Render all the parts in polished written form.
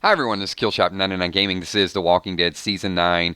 Hi everyone, this is Killshot99 Gaming. This is The Walking Dead Season 9.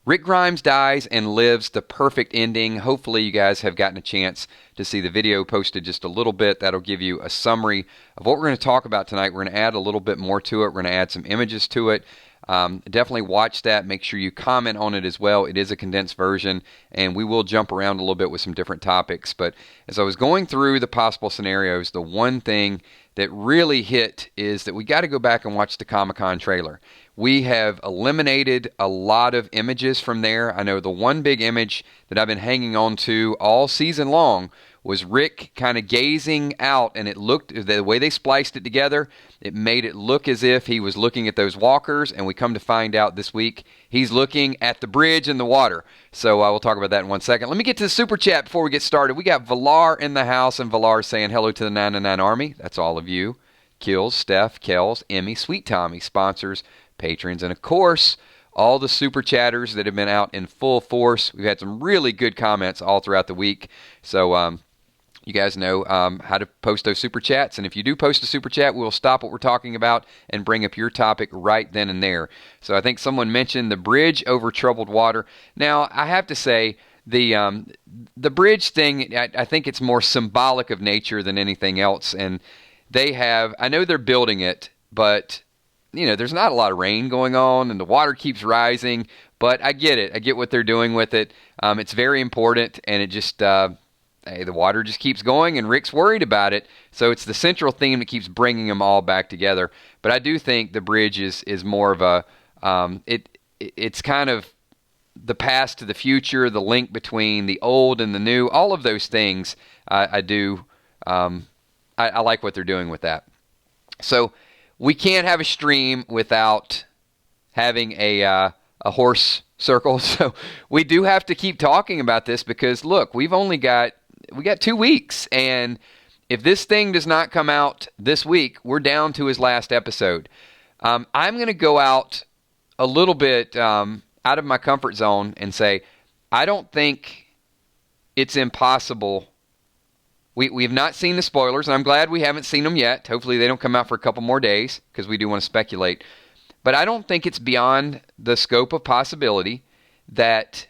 Rick Grimes dies and lives the perfect ending. Hopefully you guys have gotten a chance to see the video posted just a little bit. That'll give you a summary of what we're going to talk about tonight. We're going to add a little bit more to it. We're going to add some images to it. Definitely watch that. Make sure you comment on it as well. It is a condensed version, and we will jump around a little bit with some different topics. But as I was going through the possible scenarios, the one thing that really hit is that we got to go back and watch the Comic-Con trailer. We have eliminated a lot of images from there. I know the one big image that I've been hanging on to all season long was Rick kind of gazing out, and it looked, the way they spliced it together, it made it look as if he was looking at those walkers, and we come to find out this week he's looking at the bridge and the water. So we'll talk about that in 1 second. Let me get to the Super Chat before we get started. We got Valar in the house, and Valar saying hello to the 999 Army. That's all of you. Kills, Steph, Kells, Emmy, Sweet Tommy, sponsors, patrons, and of course, all the Super Chatters that have been out in full force. We've had some really good comments all throughout the week. So, you guys know how to post those Super Chats. And if you do post a Super Chat, we'll stop what we're talking about and bring up your topic right then and there. So I think someone mentioned the bridge over troubled water. Now, I have to say, the bridge thing, I think it's more symbolic of nature than anything else. And they have, I know they're building it, but, you know, there's not a lot of rain going on and the water keeps rising. But I get it. I get what they're doing with it. It's very important, and it just... hey, the water just keeps going, and Rick's worried about it. So it's the central theme that keeps bringing them all back together. But I do think the bridge is more of a it's kind of the past to the future, the link between the old and the new, all of those things. I like what they're doing with that. So we can't have a stream without having a horse circle. So we do have to keep talking about this because look, we got 2 weeks, and if this thing does not come out this week, we're down to his last episode. I'm going to go out a little bit out of my comfort zone and say I don't think it's impossible. We've not seen the spoilers, and I'm glad we haven't seen them yet. Hopefully they don't come out for a couple more days because we do want to speculate. But I don't think it's beyond the scope of possibility that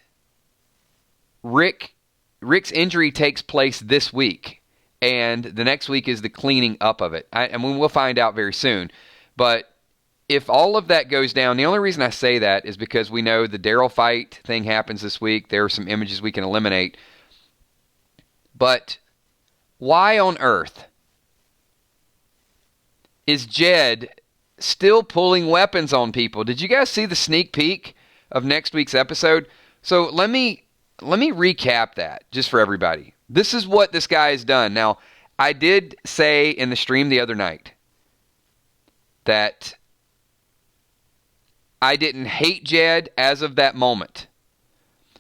Rick's injury takes place this week, and the next week is the cleaning up of it. I mean, we'll find out very soon. But if all of that goes down, the only reason I say that is because we know the Daryl fight thing happens this week. There are some images we can eliminate. But why on earth is Jed still pulling weapons on people? Did you guys see the sneak peek of next week's episode? So let me recap that just for everybody. This is what this guy has done. Now, I did say in the stream the other night that I didn't hate Jed as of that moment.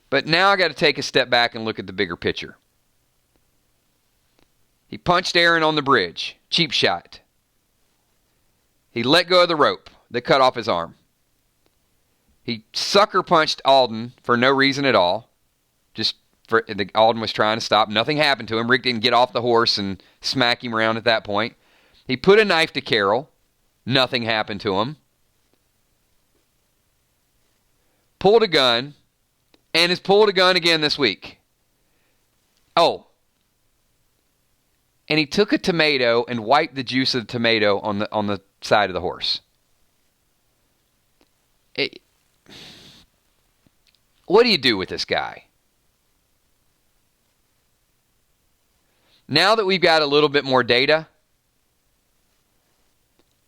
But now I got to take a step back and look at the bigger picture. He punched Aaron on the bridge. Cheap shot. He let go of the rope that cut off his arm. He sucker punched Alden for no reason at all. Just for Alden was trying to stop. Nothing happened to him. Rick didn't get off the horse and smack him around at that point. He put a knife to Carol. Nothing happened to him. Pulled a gun. And has pulled a gun again this week. Oh. And he took a tomato and wiped the juice of the tomato on the side of the horse. What do you do with this guy? Now that we've got a little bit more data,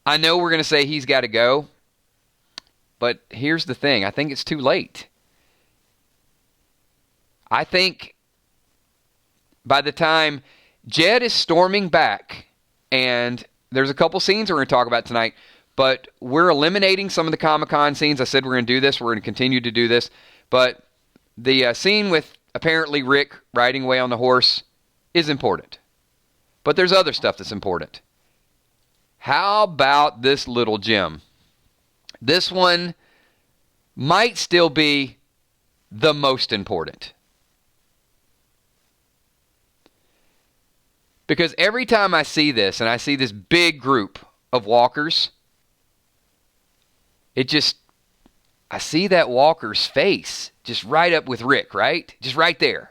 I know we're going to say he's got to go, but here's the thing. I think it's too late. I think by the time Jed is storming back, and there's a couple scenes we're going to talk about tonight, but we're eliminating some of the Comic-Con scenes. I said we're going to do this. We're going to continue to do this. But the scene with apparently Rick riding away on the horse is important. But there's other stuff that's important. How about this little gem? This one might still be the most important. Because every time I see this, and I see this big group of walkers, it just, I see that walker's face just right up with Rick, right? Just right there.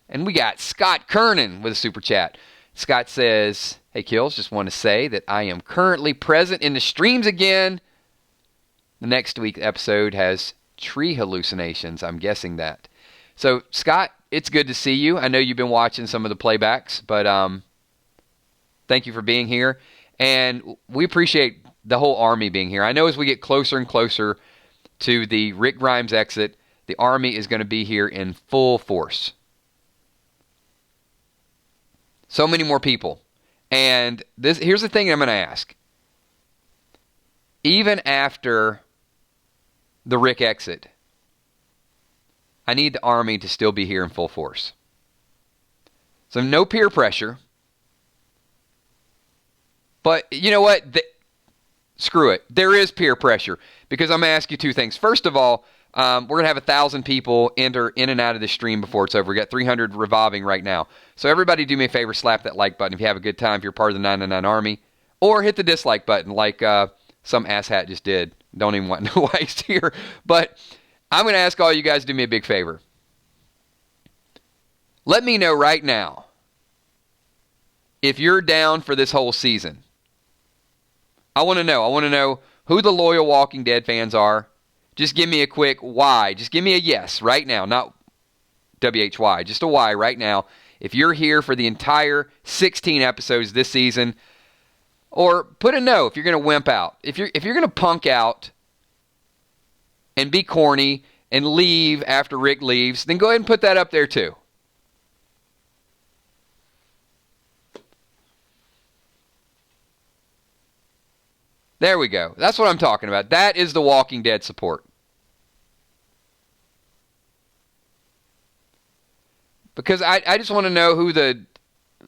And we got Scott Kernan with a super chat. Scott says, hey, Kills, just want to say that I am currently present in the streams again. The next week's episode has tree hallucinations. I'm guessing that. So, Scott, it's good to see you. I know you've been watching some of the playbacks, but thank you for being here. And we appreciate the whole Army being here. I know as we get closer and closer to the Rick Grimes exit, the Army is going to be here in full force. So many more people. And here's the thing I'm going to ask. Even after the Rick exit, I need the Army to still be here in full force. So no peer pressure. But you know what? Screw it. There is peer pressure. Because I'm going to ask you two things. First of all, we're going to have 1,000 people enter in and out of the stream before it's over. We got 300 revolving right now. So everybody do me a favor, slap that like button if you have a good time, if you're part of the 999 Army. Or hit the dislike button like some asshat just did. Don't even want no waste here. But I'm going to ask all you guys to do me a big favor. Let me know right now if you're down for this whole season. I want to know. I want to know who the loyal Walking Dead fans are. Just give me a quick why. Just give me a yes right now. Not WHY. Just a Y right now. If you're here for the entire 16 episodes this season. Or put a no if you're going to wimp out. If you're going to punk out and be corny and leave after Rick leaves, then go ahead and put that up there too. There we go. That's what I'm talking about. That is the Walking Dead support. Because I just want to know who the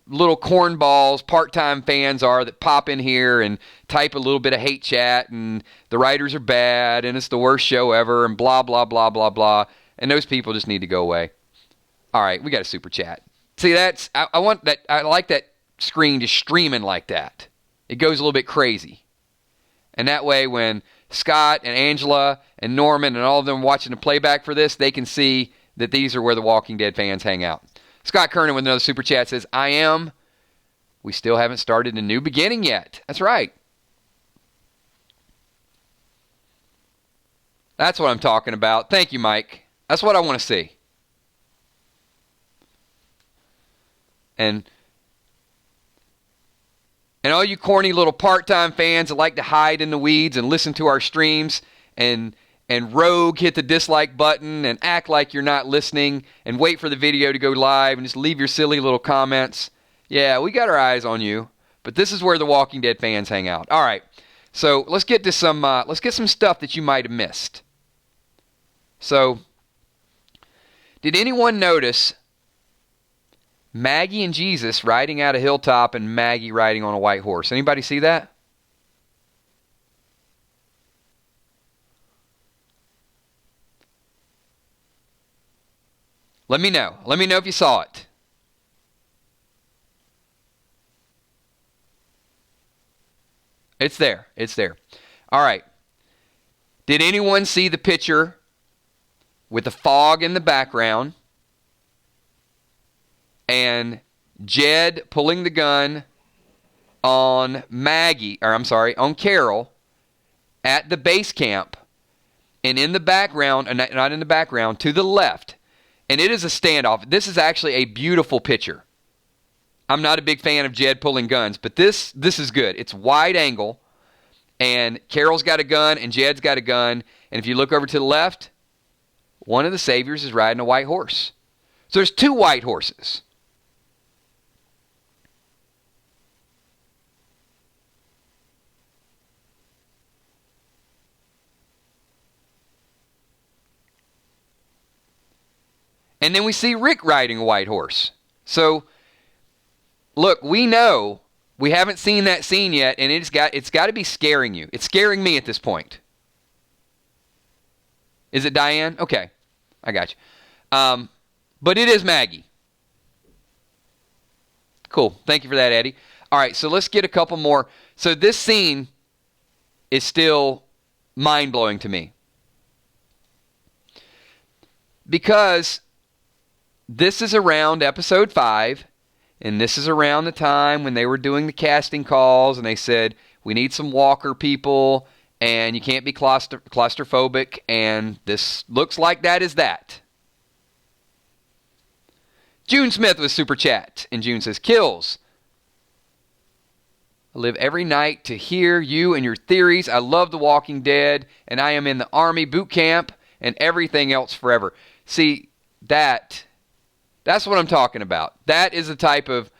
little cornballs, part-time fans are that pop in here and type a little bit of hate chat and the writers are bad and it's the worst show ever and blah, blah, blah, blah, blah. And those people just need to go away. All right, we got a super chat. See, I want that. I like that screen just streaming like that. It goes a little bit crazy. And that way when Scott and Angela and Norman and all of them watching the playback for this, they can see that these are where the Walking Dead fans hang out. Scott Kernan with another super chat says, I am. We still haven't started a new beginning yet. That's right. That's what I'm talking about. Thank you, Mike. That's what I want to see. And all you corny little part-time fans that like to hide in the weeds and listen to our streams and rogue hit the dislike button and act like you're not listening and wait for the video to go live and just leave your silly little comments. Yeah, we got our eyes on you, but this is where the Walking Dead fans hang out. All right, so let's get to some stuff that you might have missed. So, did anyone notice Maggie and Jesus riding out a hilltop and Maggie riding on a white horse? Anybody see that? Let me know. Let me know if you saw it. It's there. It's there. All right. Did anyone see the picture with the fog in the background and Jed pulling the gun on on Carol at the base camp, and in the background, not in the background, to the left, and it is a standoff. This is actually a beautiful picture. I'm not a big fan of Jed pulling guns, but this is good. It's wide angle, and Carol's got a gun, and Jed's got a gun, and if you look over to the left, one of the saviors is riding a white horse. So there's two white horses. And then we see Rick riding a white horse. So, look, we know we haven't seen that scene yet, and it's got to be scaring you. It's scaring me at this point. Is it Diane? Okay, I got you. But it is Maggie. Cool. Thank you for that, Eddie. All right, so let's get a couple more. So this scene is still mind-blowing to me. Because this is around episode 5, and this is around the time when they were doing the casting calls, and they said, we need some walker people, and you can't be claustrophobic, and this looks like that is that. June Smith with Super Chat, and June says, Kills. I live every night to hear you and your theories. I love The Walking Dead, and I am in the Army boot camp and everything else forever. See, that's what I'm talking about. That's the type of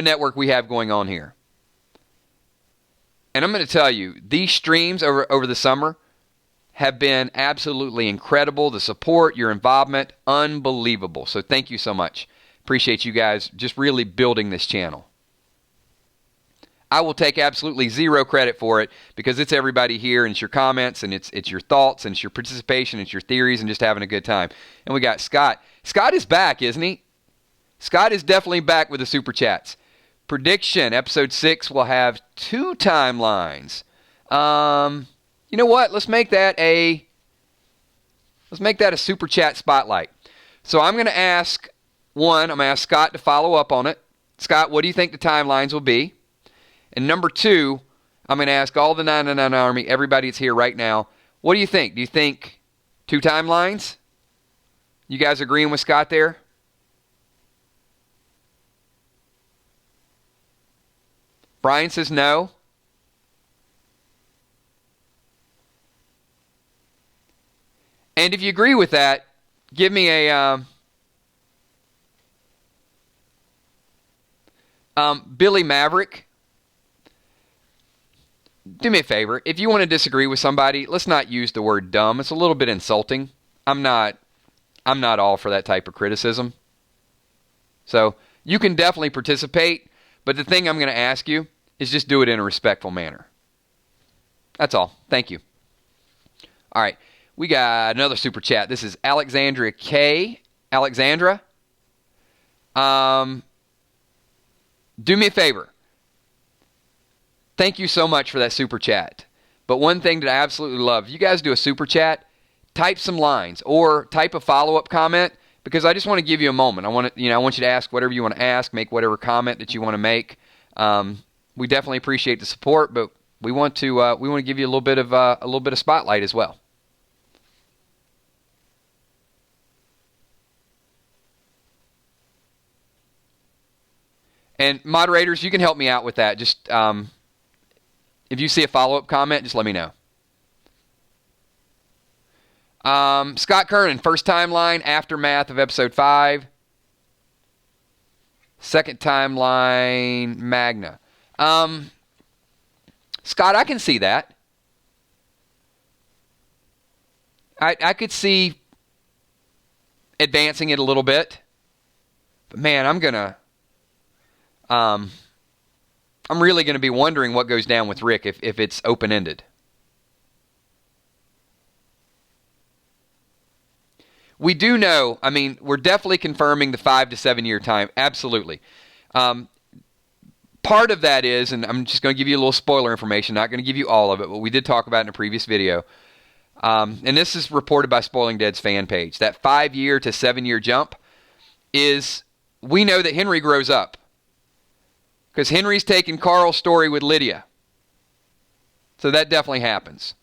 network we have going on here. And I'm going to tell you, these streams over the summer have been absolutely incredible. The support, your involvement, unbelievable. So thank you so much. Appreciate you guys just really building this channel. I will take absolutely zero credit for it because it's everybody here, and it's your comments, and it's your thoughts, and it's your participation, it's your theories, and just having a good time. And we got Scott. Scott is back, isn't he? Scott is definitely back with the Super Chats. Prediction, episode 6 will have 2 timelines. You know what? Let's make that a Super Chat spotlight. So I'm going to ask Scott to follow up on it. Scott, what do you think the timelines will be? And number 2, I'm going to ask all the 999 Army, everybody that's here right now, what do you think? Do you think 2 timelines? You guys agreeing with Scott there? Brian says no. And if you agree with that, give me a Billy Maverick. Do me a favor. If you want to disagree with somebody, let's not use the word dumb. It's a little bit insulting. I'm not all for that type of criticism. So you can definitely participate, but the thing I'm going to ask you is just do it in a respectful manner. That's all. Thank you. All right. We got another Super Chat. This is Alexandria K. Alexandra. Do me a favor. Thank you so much for that Super Chat. But one thing that I absolutely love, if you guys do a Super Chat, type some lines or type a follow-up comment, because I just want to give you a moment. I want you to ask whatever you want to ask, make whatever comment that you want to make. We definitely appreciate the support, but we want to give you a little bit of spotlight as well. And moderators, you can help me out with that. Just if you see a follow-up comment, just let me know. Scott Kernan, first timeline, aftermath of episode 5. Second timeline, Magna. Scott, I can see that. I could see advancing it a little bit. But man, I'm really going to be wondering what goes down with Rick if it's open-ended. We do know, we're definitely confirming the 5 to 7 year time. Absolutely. Part of that is, and I'm just going to give you a little spoiler information, not going to give you all of it, but we did talk about it in a previous video. And this is reported by Spoiling Dead's fan page. That 5 year to 7 year jump is, we know that Henry grows up. Because Henry's taking Carl's story with Lydia. So that definitely happens.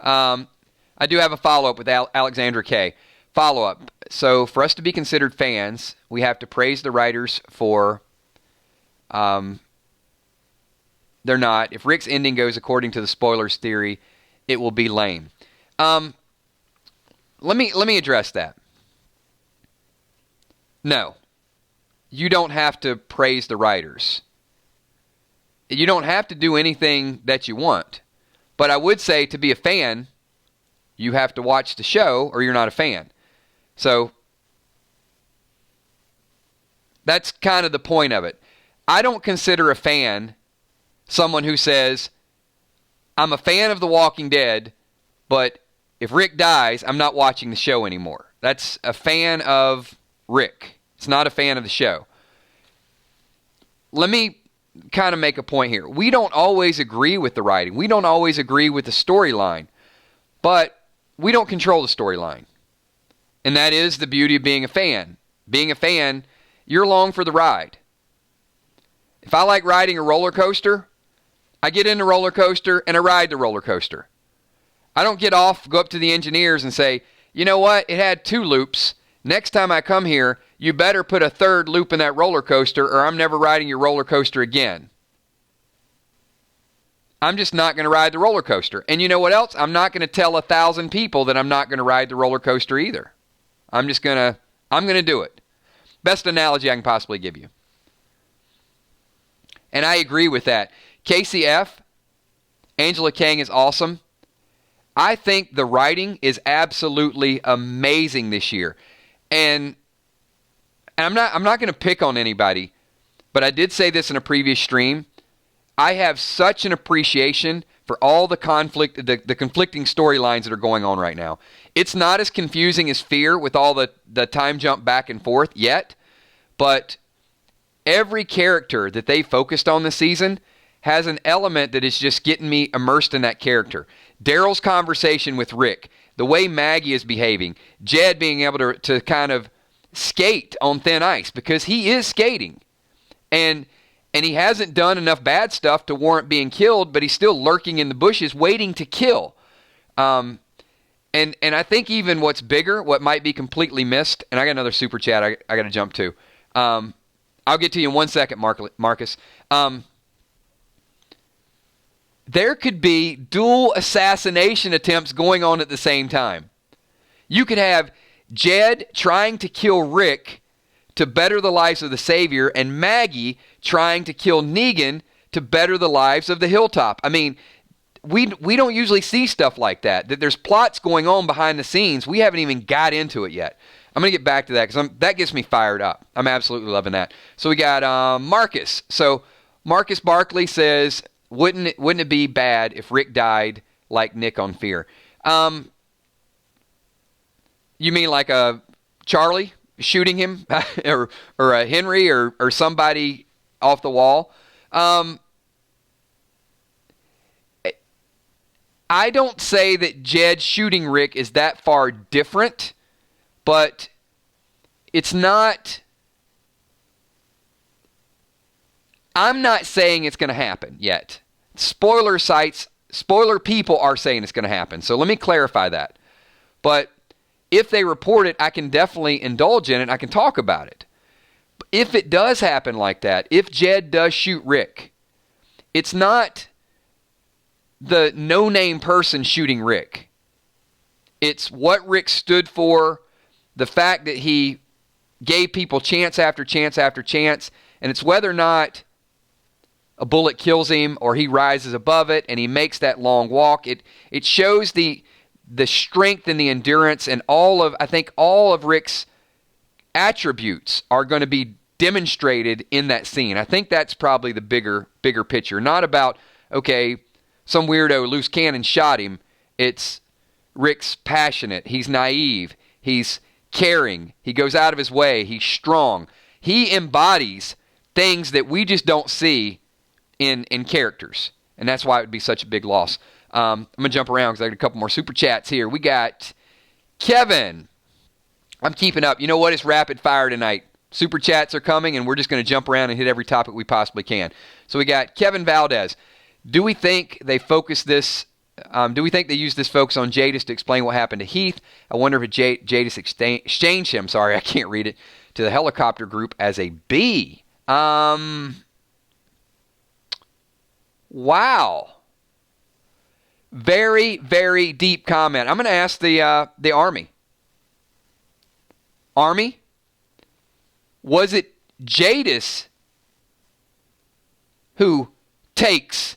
I do have a follow-up with Alexandra K. Follow-up. So for us to be considered fans, we have to praise the writers for... they're not. If Rick's ending goes according to the spoilers theory, it will be lame. Let me address that. No. You don't have to praise the writers. You don't have to do anything that you want. But I would say to be a fan, you have to watch the show or you're not a fan. So that's kind of the point of it. I don't consider a fan someone who says, I'm a fan of The Walking Dead, but if Rick dies, I'm not watching the show anymore. That's a fan of Rick. It's not a fan of the show. Let me kind of make a point here. We don't always agree with the writing. We don't always agree with the storyline. But we don't control the storyline. And that is the beauty of being a fan. Being a fan, you're along for the ride. If I like riding a roller coaster, I get in the roller coaster and I ride the roller coaster. I don't get off, go up to the engineers and say, you know what, it had 2 loops. Next time I come here, you better put a 3rd loop in that roller coaster or I'm never riding your roller coaster again. I'm just not going to ride the roller coaster. And you know what else? I'm not going to tell 1,000 people that I'm not going to ride the roller coaster either. I'm going to do it. Best analogy I can possibly give you. And I agree with that. KCF, Angela Kang is awesome. I think the writing is absolutely amazing this year. And I'm not going to pick on anybody, but I did say this in a previous stream. I have such an appreciation for all the the conflicting storylines that are going on right now. It's not as confusing as Fear with all the time jump back and forth yet, but every character that they focused on this season has an element that is just getting me immersed in that character. Daryl's conversation with Rick, the way Maggie is behaving, Jed being able to kind of skate on thin ice because he is skating. And he hasn't done enough bad stuff to warrant being killed, but he's still lurking in the bushes waiting to kill. And I think even what's bigger, what might be completely missed, and I got another super chat I got to jump to. I'll get to you in 1 second, Marcus. There could be dual assassination attempts going on at the same time. You could have Jed trying to kill Rick to better the lives of the Savior, and Maggie trying to kill Negan to better the lives of the Hilltop. I mean, we don't usually see stuff like that. That there's plots going on behind the scenes. We haven't even got into it yet. I'm going to get back to that because that gets me fired up. I'm absolutely loving that. So we got Marcus. So Marcus Barkley says, wouldn't it be bad if Rick died like Nick on Fear? You mean like a Charlie shooting him or a Henry or somebody off the wall? I don't say that Jed shooting Rick is that far different, but it's not. I'm not saying it's going to happen yet. Spoiler people are saying it's going to happen. So let me clarify that. But if they report it, I can definitely indulge in it. I can talk about it. If it does happen like that, if Jed does shoot Rick, it's not the no-name person shooting Rick. It's what Rick stood for, the fact that he gave people chance after chance after chance, and it's whether or not a bullet kills him or he rises above it and he makes that long walk. It shows the strength and the endurance, and I think all of Rick's attributes are going to be demonstrated in that scene. I think that's probably the bigger picture. Not about, okay, some weirdo loose cannon shot him. It's Rick's passionate. He's naive. He's caring. He goes out of his way. He's strong. He embodies things that we just don't see in characters. And that's why it would be such a big loss. I'm going to jump around because I got a couple more super chats here. We got Kevin. I'm keeping up. You know what? It's rapid fire tonight. Super chats are coming, and we're just going to jump around and hit every topic we possibly can. So we got Kevin Valdez. Do we think they use this focus on Jadis to explain what happened to Heath? I wonder if Jadis exchanged him, sorry, I can't read it, to the helicopter group as a B. Wow. Very, very deep comment. I'm going to ask the Army. Army, was it Jadis who takes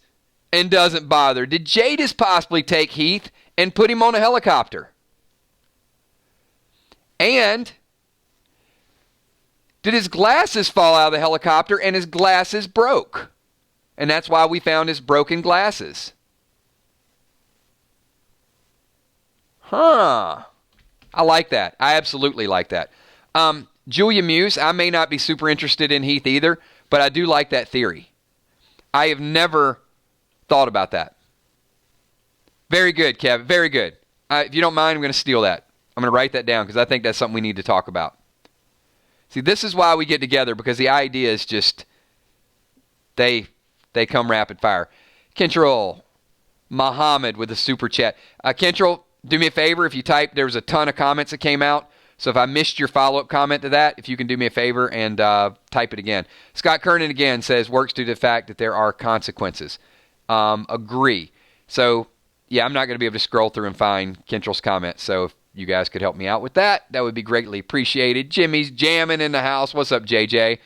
and doesn't bother? Did Jadis possibly take Heath and put him on a helicopter? And did his glasses fall out of the helicopter and his glasses broke? And that's why we found his broken glasses. Huh. I like that. I absolutely like that. Julia Muse, I may not be super interested in Heath either, but I do like that theory. I have never thought about that. Very good, Kev. Very good. If you don't mind, I'm going to steal that. I'm going to write that down because I think that's something we need to talk about. See, this is why we get together, because the idea is just, they come rapid fire. Kentrell Muhammad with a super chat. Kentrell, do me a favor. If you type, there was a ton of comments that came out. So if I missed your follow-up comment to that, if you can do me a favor and type it again. Scott Kernan again says, works due to the fact that there are consequences. Agree. So, yeah, I'm not going to be able to scroll through and find Kentrell's comments. So if you guys could help me out with that, that would be greatly appreciated. Jimmy's jamming in the house. What's up, JJ?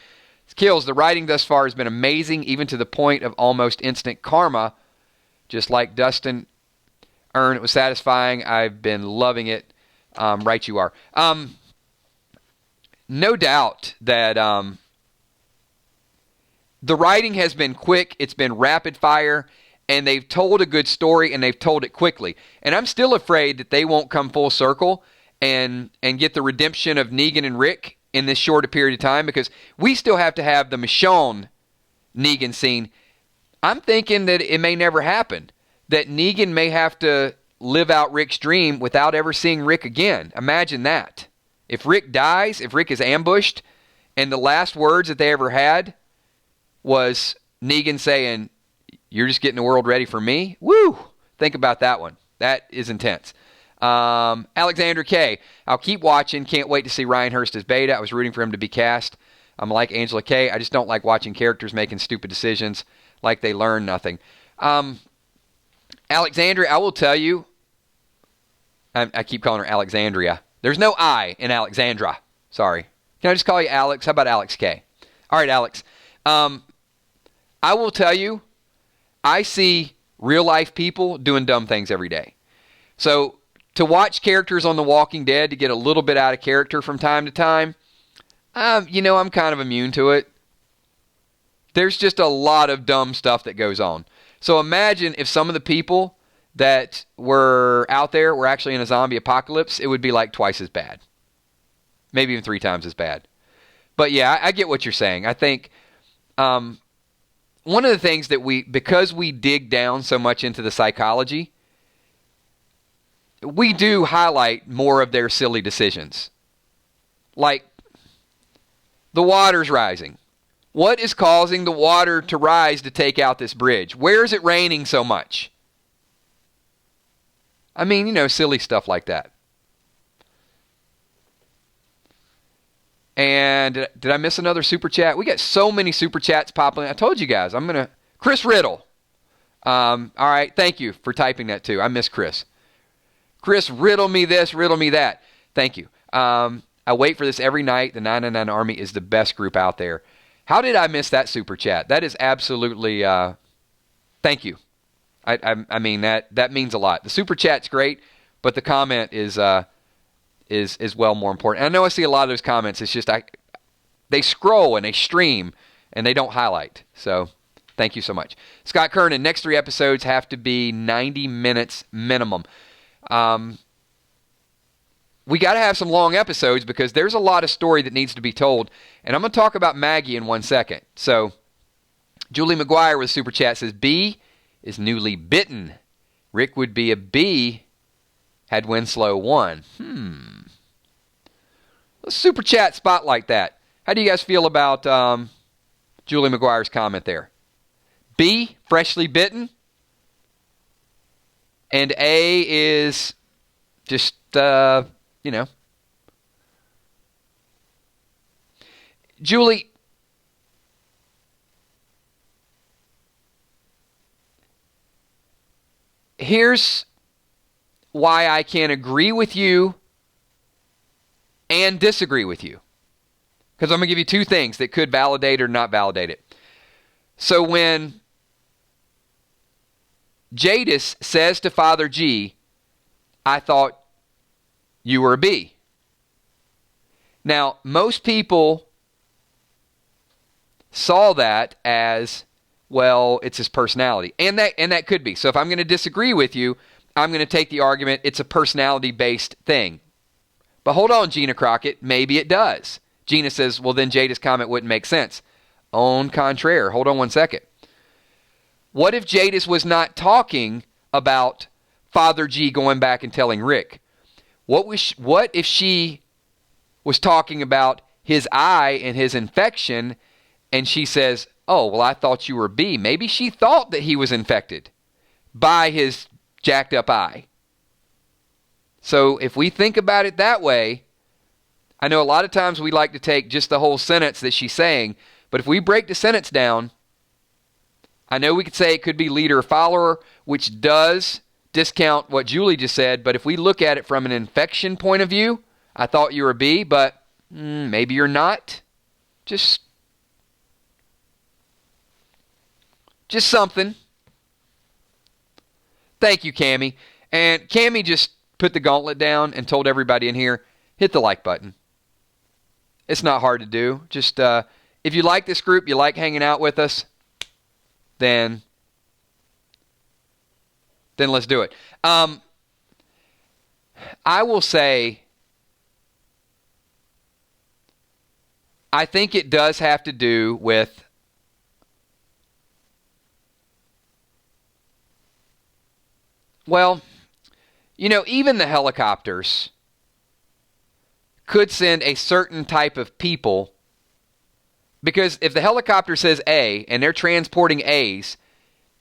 Kills, the writing thus far has been amazing, even to the point of almost instant karma. Just like Dustin Earn, it was satisfying. I've been loving it. Right you are. No doubt that the writing has been quick. It's been rapid fire, and they've told a good story, and they've told it quickly. And I'm still afraid that they won't come full circle and get the redemption of Negan and Rick in this shorter period of time, because we still have to have the Michonne Negan scene. I'm thinking that it may never happen, that Negan may have to live out Rick's dream without ever seeing Rick again. Imagine that. If Rick dies, if Rick is ambushed, and the last words that they ever had was Negan saying, "You're just getting the world ready for me." Woo! Think about that one. That is intense. Alexander K. I'll keep watching. Can't wait to see Ryan Hurst as Beta. I was rooting for him to be cast. I'm like Angela K. I just don't like watching characters making stupid decisions like they learn nothing. Alexandria, I will tell you, I keep calling her Alexandria. There's no I in Alexandra. Sorry. Can I just call you Alex? How about Alex K? All right, Alex. I will tell you, I see real-life people doing dumb things every day. So to watch characters on The Walking Dead to get a little bit out of character from time to time, I'm kind of immune to it. There's just a lot of dumb stuff that goes on. So imagine if some of the people that were out there were actually in a zombie apocalypse, it would be like twice as bad. Maybe even 3 times as bad. But yeah, I get what you're saying. I think one of the things that because we dig down so much into the psychology, we do highlight more of their silly decisions. Like, the water's rising. What is causing the water to rise to take out this bridge? Where is it raining so much? I mean, silly stuff like that. And did I miss another super chat? We got so many super chats popping. I told you guys, Chris Riddle. All right, thank you for typing that too. I miss Chris. Chris, riddle me this, riddle me that. Thank you. I wait for this every night. The 999 Army is the best group out there. How did I miss that super chat? That is absolutely, thank you. I mean, that means a lot. The super chat's great, but the comment is well more important. And I know I see a lot of those comments. It's just they scroll and they stream and they don't highlight. So thank you so much. Scott Kernan, next 3 episodes have to be 90 minutes minimum. We got to have some long episodes because there's a lot of story that needs to be told. And I'm going to talk about Maggie in 1 second. So Julie McGuire with Super Chat says, B is newly bitten. Rick would be a B had Winslow won. Let's Super Chat spotlight that. How do you guys feel about Julie McGuire's comment there? B, freshly bitten. And A is just, Julie, here's why I can agree with you and disagree with you. Because I'm going to give you 2 things that could validate or not validate it. So when Jadis says to Father G, I thought you were a B. Now, most people saw that as, well, it's his personality. And that could be. So if I'm going to disagree with you, I'm going to take the argument it's a personality-based thing. But hold on, Gina Crockett, maybe it does. Gina says, well, then Jada's comment wouldn't make sense. En contraire, hold on one second. What if Jadis was not talking about Father G going back and telling Rick? What if she was talking about his eye and his infection, and she says, oh, well, I thought you were B. Maybe she thought that he was infected by his jacked up eye. So if we think about it that way, I know a lot of times we like to take just the whole sentence that she's saying, but if we break the sentence down, I know we could say it could be leader or follower, which does discount what Julie just said, but if we look at it from an infection point of view, I thought you were B, but maybe you're not. Just something. Thank you, Cammie. And Cammie just put the gauntlet down and told everybody in here, hit the like button. It's not hard to do. Just if you like this group, you like hanging out with us, then let's do it. I will say, I think it does have to do with even the helicopters could send a certain type of people, because if the helicopter says A and they're transporting A's,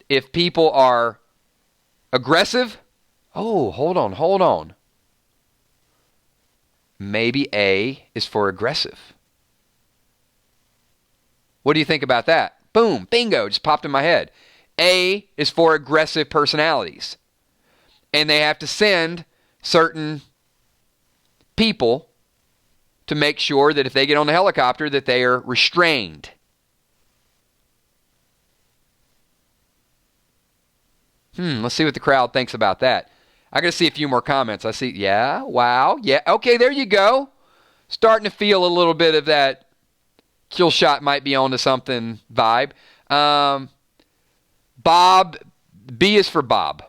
if people are aggressive, hold on. Maybe A is for aggressive. What do you think about that? Boom, bingo, just popped in my head. A is for aggressive personalities. And they have to send certain people to make sure that if they get on the helicopter that they are restrained. Let's see what the crowd thinks about that. I got to see a few more comments. I see, yeah, wow, yeah, okay, there you go. Starting to feel a little bit of that kill shot might be onto something vibe. Bob, B is for Bob.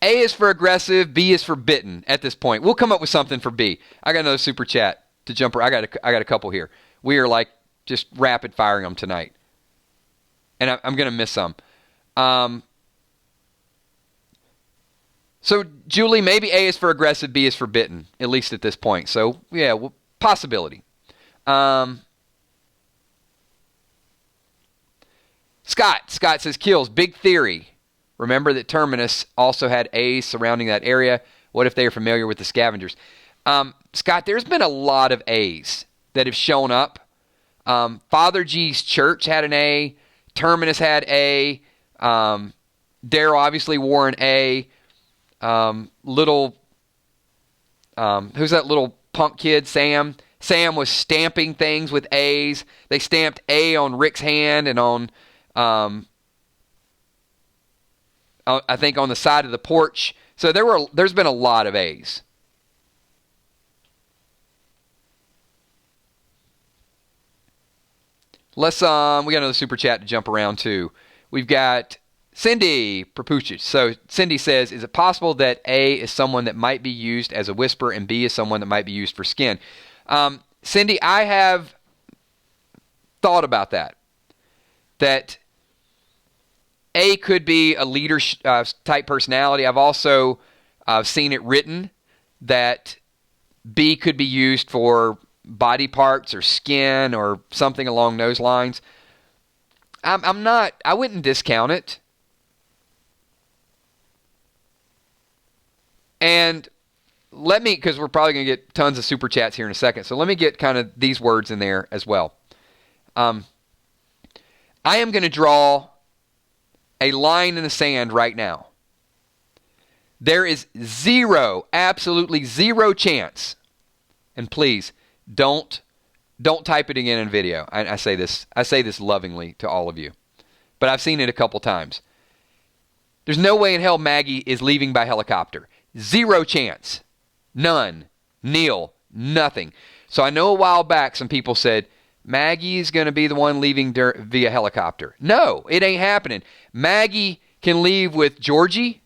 A is for aggressive, B is for bitten at this point. We'll come up with something for B. I got another super chat to jump. I got a couple here. We are like just rapid firing them tonight. And I'm going to miss some. So, Julie, maybe A is for aggressive, B is for bitten, at least at this point. So, yeah, possibility. Scott says, kills, big theory. Remember that Terminus also had A's surrounding that area. What if they are familiar with the scavengers? Scott, there's been a lot of A's that have shown up. Father G's church had an A. Terminus had A. Daryl obviously wore an A. Who's that little punk kid, Sam? Sam was stamping things with A's. They stamped A on Rick's hand and on, I think, on the side of the porch. So there's been a lot of A's. We got another super chat to jump around to. We've got Cindy Propuchich. So Cindy says, is it possible that A is someone that might be used as a whisper and B is someone that might be used for skin? Cindy, I have thought about that. That A could be a leader type personality. I've also seen it written that B could be used for body parts or skin or something along those lines. I wouldn't discount it. And let me, because we're probably going to get tons of super chats here in a second, so let me get kind of these words in there as well. I am going to draw a line in the sand right now. There is absolutely zero chance, and please don't type it again in video. I say this lovingly to all of you, but I've seen it a couple times. There's no way in hell Maggie is leaving by helicopter. Zero chance. None. Nil. Nothing. So I know a while back some people said, Maggie's going to be the one leaving via helicopter. No, it ain't happening. Maggie can leave with Georgie,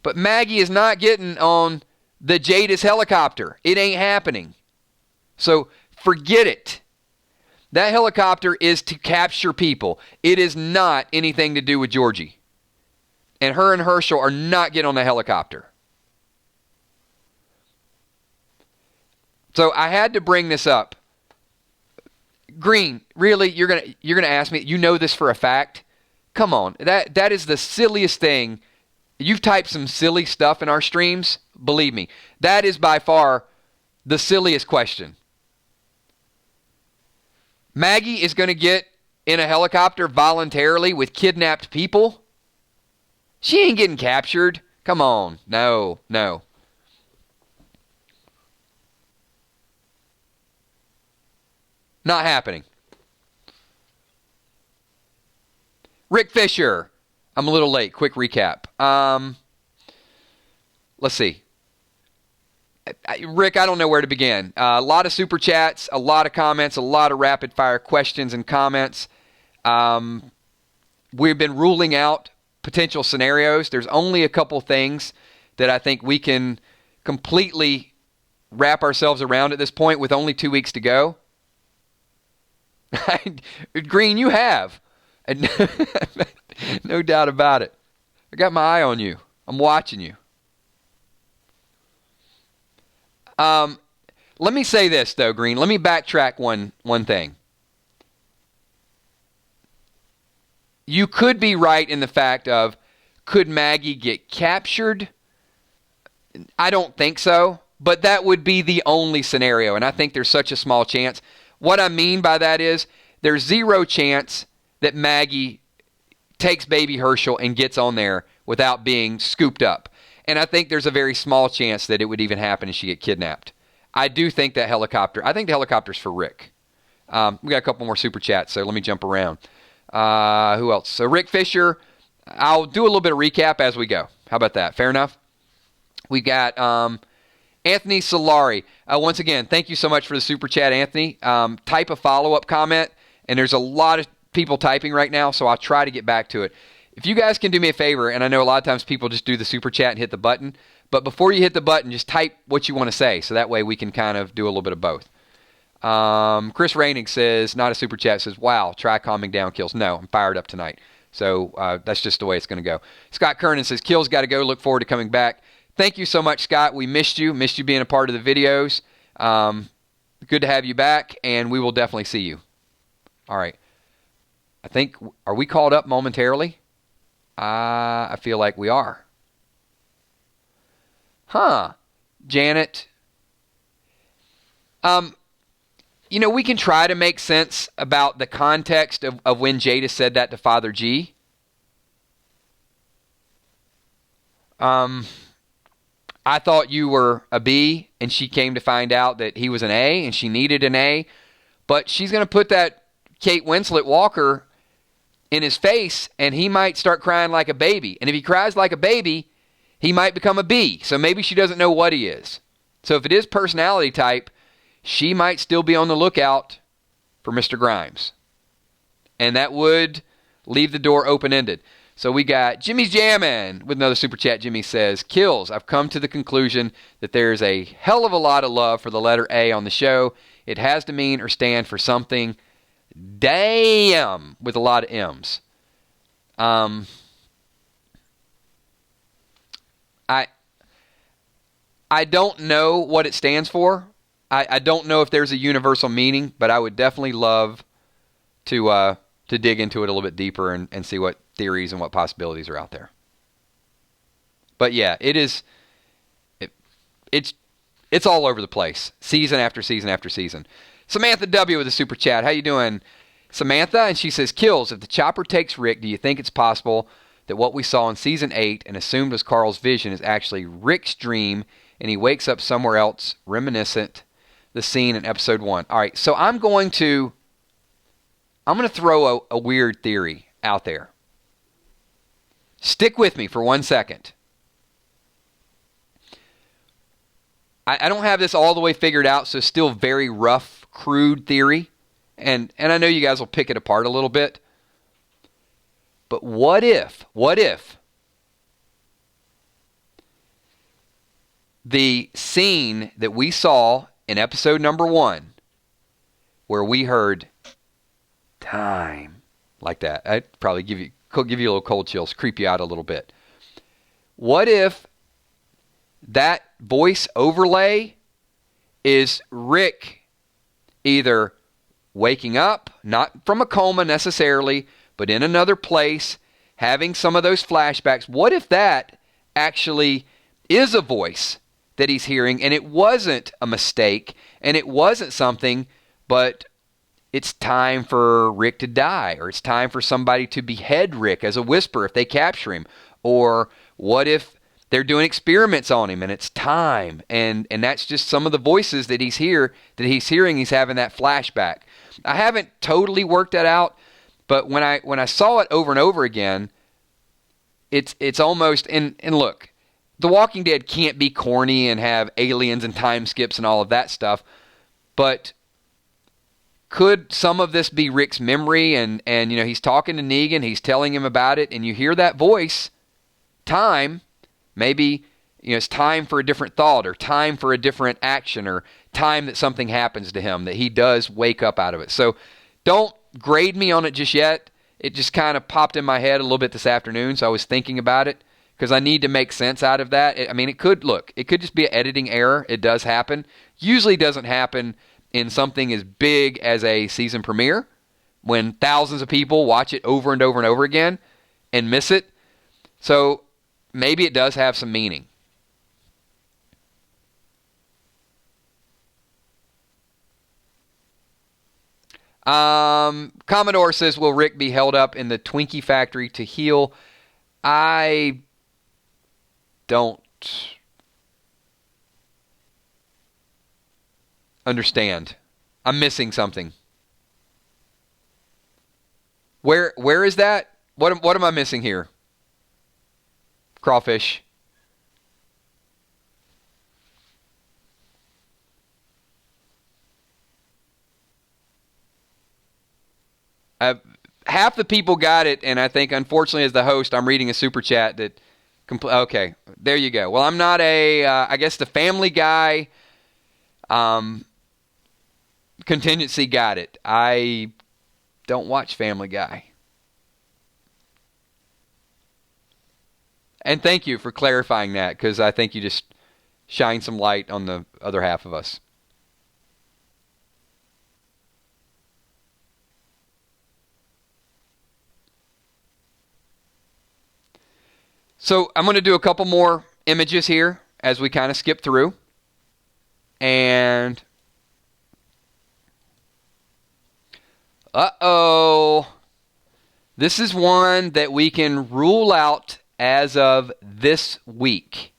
But Maggie is not getting on the Jadis helicopter. It ain't happening. So forget it. That helicopter is to capture people. It is not anything to do with Georgie. And her and Herschel are not getting on the helicopter. So I had to bring this up. Green, really, you're gonna ask me? You know this for a fact? Come on, that is the silliest thing. You've typed some silly stuff in our streams. Believe me, that is by far the silliest question. Maggie is going to get in a helicopter voluntarily with kidnapped people? She ain't getting captured. Come on. No. Not happening. Rick Fisher. I'm a little late. Quick recap. Let's see. Rick, I don't know where to begin. A lot of super chats, a lot of comments, a lot of rapid fire questions and comments. We've been ruling out potential scenarios. There's only a couple things that I think we can completely wrap ourselves around at this point with only 2 weeks to go. Green, you have. No doubt about it. I got my eye on you. I'm watching you. Let me say this, though, Green. Let me backtrack one thing. You could be right in the fact of, could Maggie get captured? I don't think so, but that would be the only scenario, and I think there's such a small chance. What I mean by that is there's zero chance that Maggie takes baby Herschel and gets on there without being scooped up. And I think there's a very small chance that it would even happen if she get kidnapped. I do think that helicopter, I think the helicopter's for Rick. We got a couple more super chats, so let me jump around. Who else? So Rick Fisher, I'll do a little bit of recap as we go. How about that? Fair enough? We got Anthony Solari. Once again, thank you so much for the super chat, Anthony. Type a follow-up comment, and there's a lot of people typing right now, so I'll try to get back to it. If you guys can do me a favor, and I know a lot of times people just do the super chat and hit the button, but before you hit the button, just type what you want to say, so that way we can kind of do a little bit of both. Chris Raining says, not a super chat, says, wow, try calming down, Kills. No, I'm fired up tonight. So that's just the way it's going to go. Scott Kernan says, Kills got to go. Look forward to coming back. Thank you so much, Scott. We missed you being a part of the videos. Good to have you back, and we will definitely see you. All right. I think, are we called up momentarily? I feel like we are. Janet. We can try to make sense about the context of when Jada said that to Father G. I thought you were a B, and she came to find out that he was an A, and she needed an A. But she's going to put that Kate Winslet Walker in his face, and he might start crying like a baby. And if he cries like a baby, he might become a B. So maybe she doesn't know what he is. So if it is personality type, she might still be on the lookout for Mr. Grimes. And that would leave the door open-ended. So we got Jimmy's Jammin' with another super chat. Jimmy says, Kills, I've come to the conclusion that there's a hell of a lot of love for the letter A on the show. It has to mean or stand for something. Damn, with a lot of M's. I don't know what it stands for. I don't know if there's a universal meaning, but I would definitely love to dig into it a little bit deeper and see what theories and what possibilities are out there. But yeah, it's all over the place, season after season after season. Samantha W. with a super chat. How you doing, Samantha? And she says, Kills, if the chopper takes Rick, do you think it's possible that what we saw in season 8 and assumed was Carl's vision is actually Rick's dream and he wakes up somewhere else, reminiscent the scene in episode 1? All right, so I'm going to throw a weird theory out there. Stick with me for 1 second. I don't have this all the way figured out, so it's still very rough, crude theory. And I know you guys will pick it apart a little bit. But what if the scene that we saw in episode number 1, where we heard time like that, I'd probably give you a little cold chills, creep you out a little bit. What if that voice overlay is Rick either waking up, not from a coma necessarily, but in another place, having some of those flashbacks? What if that actually is a voice that he's hearing, and it wasn't a mistake, and it wasn't something, but it's time for Rick to die, or it's time for somebody to behead Rick as a whisper if they capture him? Or what if they're doing experiments on him and it's time, and that's just some of the voices that he's hearing, he's having that flashback. I haven't totally worked that out, but when I saw it over and over again, it's almost, and look, The Walking Dead can't be corny and have aliens and time skips and all of that stuff, but could some of this be Rick's memory? And he's talking to Negan, he's telling him about it, and you hear that voice, time, maybe it's time for a different thought, or time for a different action, or time that something happens to him, that he does wake up out of it. So don't grade me on it just yet. It just kind of popped in my head a little bit this afternoon, so I was thinking about it, because I need to make sense out of that. It could just be an editing error. It does happen. Usually doesn't happen in something as big as a season premiere, when thousands of people watch it over and over and over again and miss it. So maybe it does have some meaning. Commodore says, will Rick be held up in the Twinkie factory to heal? I don't understand. I'm missing something. Where is that? What am I missing here? Crawfish. Half the people got it, and I think, unfortunately, as the host, I'm reading a super chat that... Okay, there you go. Well, I'm not I guess the Family Guy contingency got it. I don't watch Family Guy. And thank you for clarifying that, because I think you just shine some light on the other half of us. So I'm going to do a couple more images here as we kind of skip through. And this is one that we can rule out as of this week.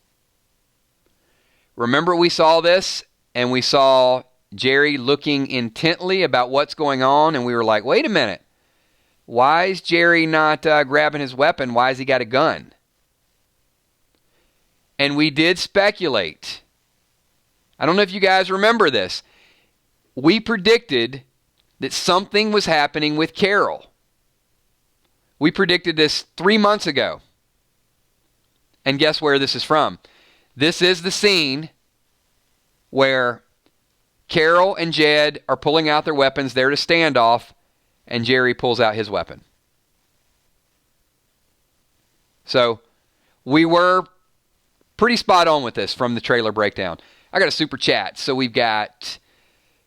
Remember, we saw this, and we saw Jerry looking intently about what's going on, and we were like, wait a minute. Why is Jerry not grabbing his weapon? Why has he got a gun? And we did speculate. I don't know if you guys remember this. We predicted that something was happening with Carol. We predicted this 3 months ago. And guess where this is from? This is the scene where Carol and Jed are pulling out their weapons there to stand off, and Jerry pulls out his weapon. So we were pretty spot on with this from the trailer breakdown. I got a super chat. So we've got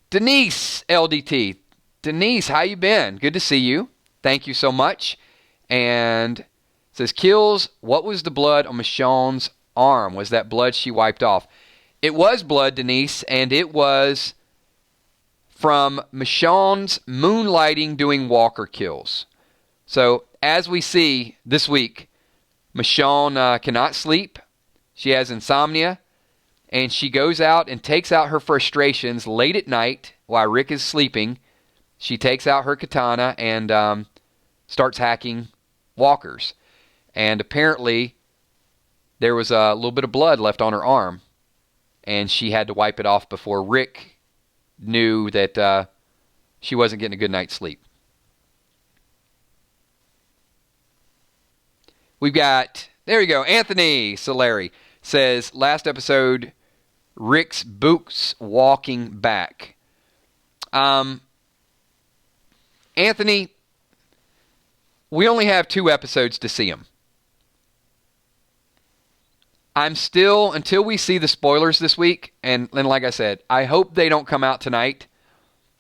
Denise LDT. Denise, how you been? Good to see you. Thank you so much. And it says, Kills, what was the blood on Michonne's arm? Was that blood she wiped off? It was blood, Denise, and it was from Michonne's moonlighting doing walker kills. So as we see this week, Michonne cannot sleep. She has insomnia, and she goes out and takes out her frustrations late at night while Rick is sleeping. She takes out her katana and starts hacking walkers. And apparently there was a little bit of blood left on her arm, and she had to wipe it off before Rick knew that she wasn't getting a good night's sleep. We've got, there you go, Anthony Solari says, last episode Rick's boots walking back. Anthony, we only have 2 episodes to see him. I'm still, until we see the spoilers this week, and like I said, I hope they don't come out tonight.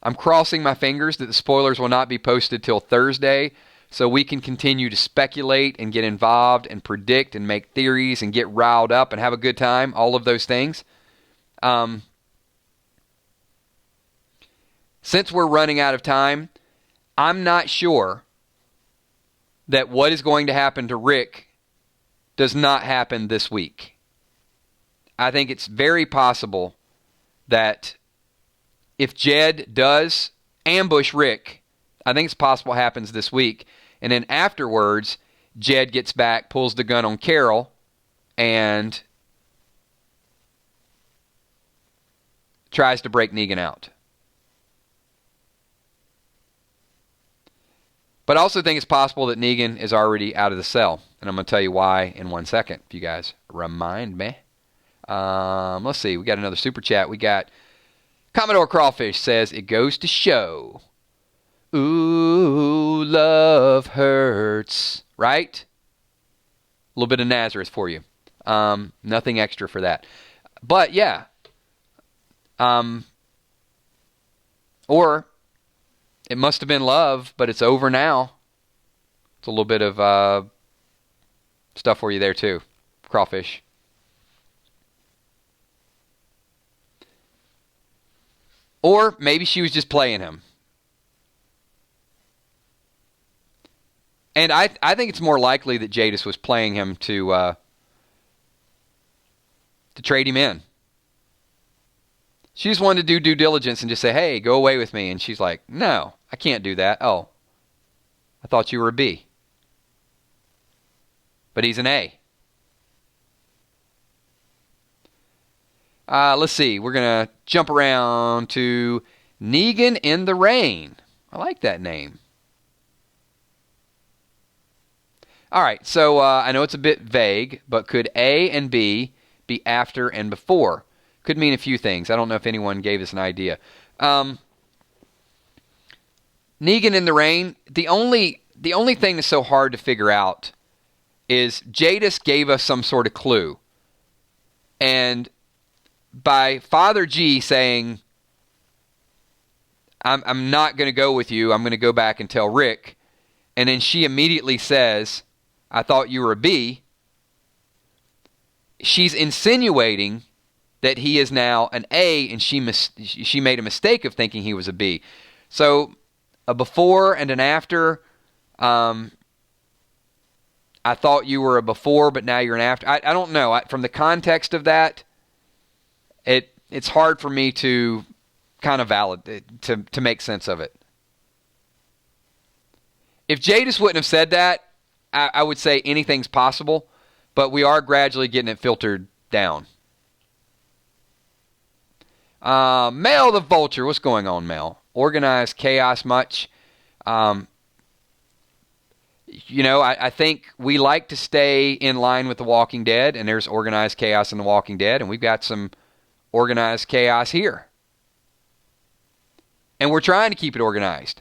I'm crossing my fingers that the spoilers will not be posted till Thursday, so we can continue to speculate and get involved and predict and make theories and get riled up and have a good time, all of those things. Since we're running out of time, I'm not sure that what is going to happen to Rick does not happen this week. I think it's very possible that if Jed does ambush Rick, I think it's possible it happens this week. And then afterwards, Jed gets back, pulls the gun on Carol, and tries to break Negan out. But I also think it's possible that Negan is already out of the cell. And I'm going to tell you why in 1 second, if you guys remind me. Let's see. We got another super chat. We got Commodore Crawfish says, it goes to show. Ooh, love hurts. Right? A little bit of Nazareth for you. Nothing extra for that. But, yeah. Or it must have been love, but it's over now. It's a little bit of stuff for you there, too. Crawfish. Or maybe she was just playing him. And I think it's more likely that Jadis was playing him to trade him in. She just wanted to do due diligence and just say, hey, go away with me. And she's like, no, I can't do that. Oh, I thought you were a B. But he's an A. Let's see. We're going to jump around to Negan in the Rain. I like that name. All right, so I know it's a bit vague, but could A and B be after and before? Could mean a few things. I don't know if anyone gave us an idea. Negan in the Rain, the only thing that's so hard to figure out is Jadis gave us some sort of clue. And by Father G saying, I'm not going to go with you, I'm going to go back and tell Rick, and then she immediately says, I thought you were a B, she's insinuating that he is now an A, and she made a mistake of thinking he was a B. So a before and an after. I thought you were a before, but now you're an after. I don't know. From the context of that, it's hard for me to kind of to make sense of it. If Jadis wouldn't have said that, I would say anything's possible, but we are gradually getting it filtered down. Mel the Vulture, what's going on, Mel? Organized chaos much? I think we like to stay in line with The Walking Dead, and there's organized chaos in The Walking Dead, and we've got some organized chaos here. And we're trying to keep it organized.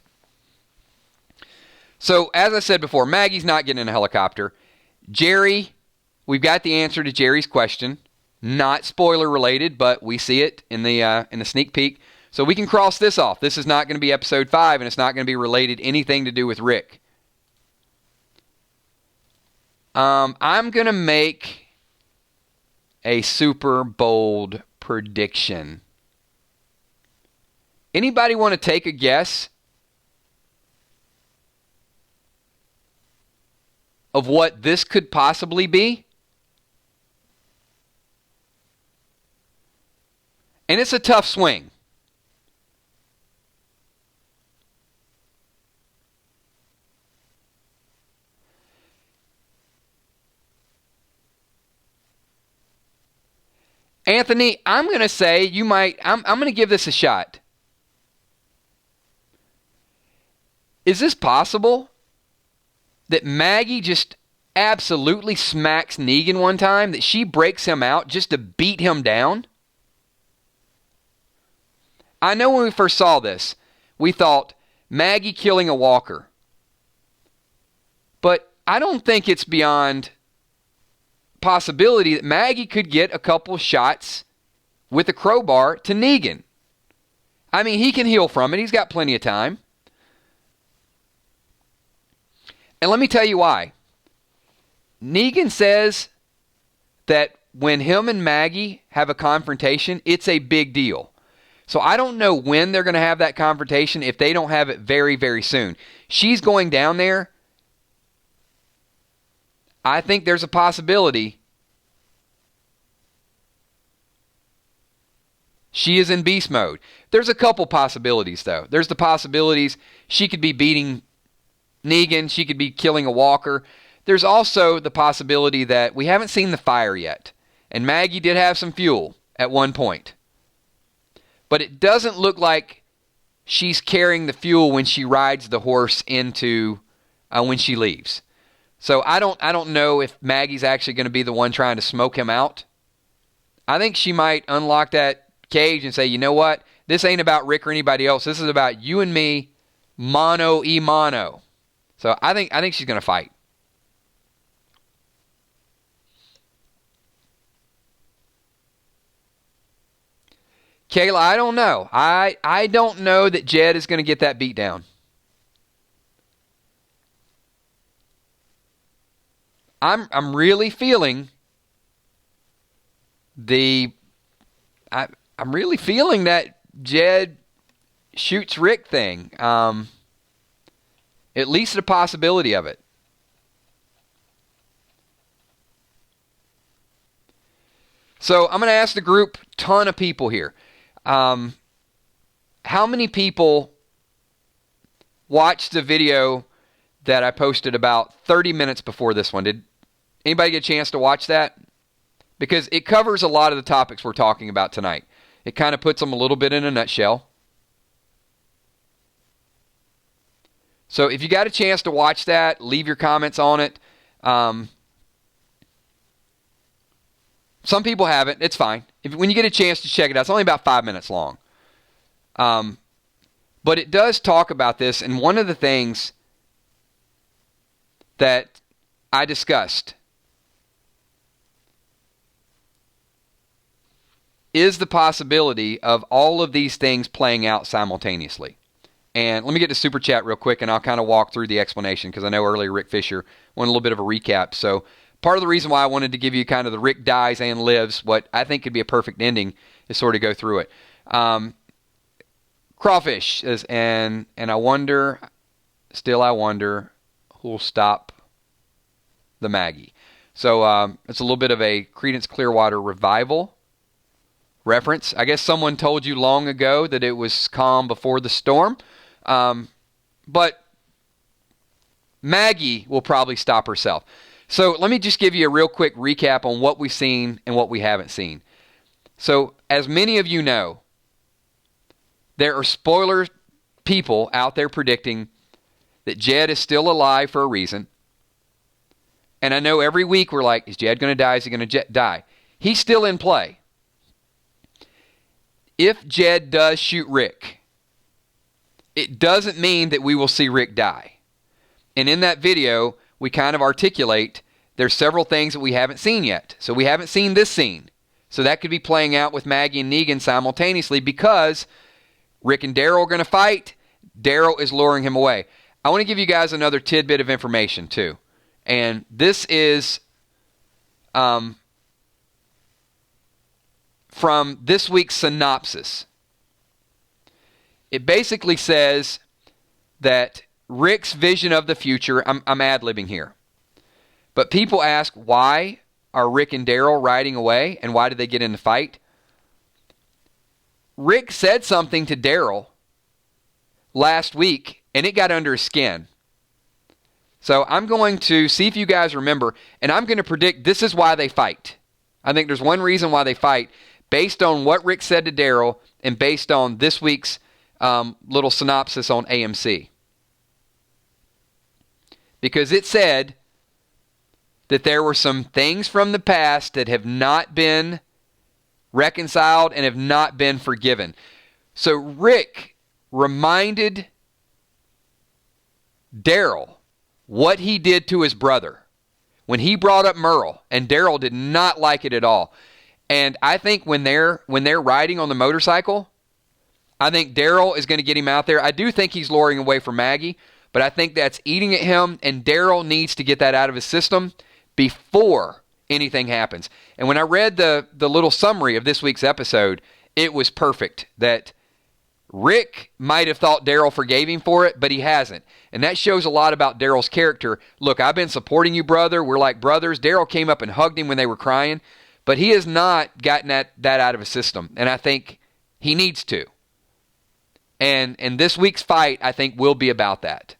So, as I said before, Maggie's not getting in a helicopter. Jerry, we've got the answer to Jerry's question. Not spoiler related, but we see it in the sneak peek. So we can cross this off. This is not going to be episode 5, and it's not going to be related anything to do with Rick. I'm going to make a super bold prediction. Anybody want to take a guess of what this could possibly be? And it's a tough swing. Anthony, I'm going to say you might, I'm going to give this a shot. Is this possible that Maggie just absolutely smacks Negan one time, that she breaks him out just to beat him down? I know when we first saw this, we thought Maggie killing a walker. But I don't think it's beyond possibility that Maggie could get a couple shots with a crowbar to Negan. I mean, he can heal from it. He's got plenty of time. And let me tell you why. Negan says that when him and Maggie have a confrontation, it's a big deal. So I don't know when they're going to have that confrontation if they don't have it very, very soon. She's going down there. I think there's a possibility she is in beast mode. There's a couple possibilities, though. There's the possibilities she could be beating Negan. She could be killing a walker. There's also the possibility that we haven't seen the fire yet. And Maggie did have some fuel at one point. But it doesn't look like she's carrying the fuel when she rides the horse into when she leaves. So I don't know if Maggie's actually going to be the one trying to smoke him out. I think she might unlock that cage and say, you know what? This ain't about Rick or anybody else. This is about you and me, mano y mano. So I think she's going to fight. Kayla, I don't know. I don't know that Jed is going to get that beat down. I'm really feeling I'm really feeling that Jed shoots Rick thing. At least the possibility of it. So I'm going to ask the group, ton of people here. How many people watched the video that I posted about 30 minutes before this one? Did anybody get a chance to watch that? Because it covers a lot of the topics we're talking about tonight. It kind of puts them a little bit in a nutshell. So if you got a chance to watch that, leave your comments on it. Some people haven't. It's fine. When you get a chance to check it out, it's only about 5 minutes long. But it does talk about this, and one of the things that I discussed is the possibility of all of these things playing out simultaneously. And let me get to Super Chat real quick, and I'll kind of walk through the explanation, because I know earlier Rick Fisher wanted a little bit of a recap. So part of the reason why I wanted to give you kind of the Rick dies and lives, what I think could be a perfect ending, is sort of go through it. Crawfish says, and I wonder who'll stop the Maggie. So it's a little bit of a Creedence Clearwater Revival reference. I guess someone told you long ago that it was calm before the storm. But Maggie will probably stop herself. So let me just give you a real quick recap on what we've seen and what we haven't seen. So as many of you know, there are spoiler people out there predicting that Jed is still alive for a reason. And I know every week we're like, is Jed going to die? Is he going to die? He's still in play. If Jed does shoot Rick, it doesn't mean that we will see Rick die. And in that video, we kind of articulate there's several things that we haven't seen yet. So we haven't seen this scene. So that could be playing out with Maggie and Negan simultaneously, because Rick and Daryl are going to fight. Daryl is luring him away. I want to give you guys another tidbit of information too. And this is from this week's synopsis. It basically says that Rick's vision of the future, I'm ad-libbing here, but people ask, why are Rick and Daryl riding away, and why did they get in the fight? Rick said something to Daryl last week, and it got under his skin. So I'm going to see if you guys remember, and I'm going to predict this is why they fight. I think there's one reason why they fight, based on what Rick said to Daryl and based on this week's little synopsis on AMC. Because it said that there were some things from the past that have not been reconciled and have not been forgiven. So Rick reminded Daryl what he did to his brother when he brought up Merle, and Daryl did not like it at all. And I think when they're riding on the motorcycle, I think Daryl is going to get him out there. I do think he's luring away from Maggie, but I think that's eating at him, and Daryl needs to get that out of his system before anything happens. And when I read the little summary of this week's episode, it was perfect that Rick might have thought Daryl forgave him for it, but he hasn't. And that shows a lot about Daryl's character. Look, I've been supporting you, brother. We're like brothers. Daryl came up and hugged him when they were crying, but he has not gotten that out of his system, and I think he needs to. And this week's fight, I think, will be about that.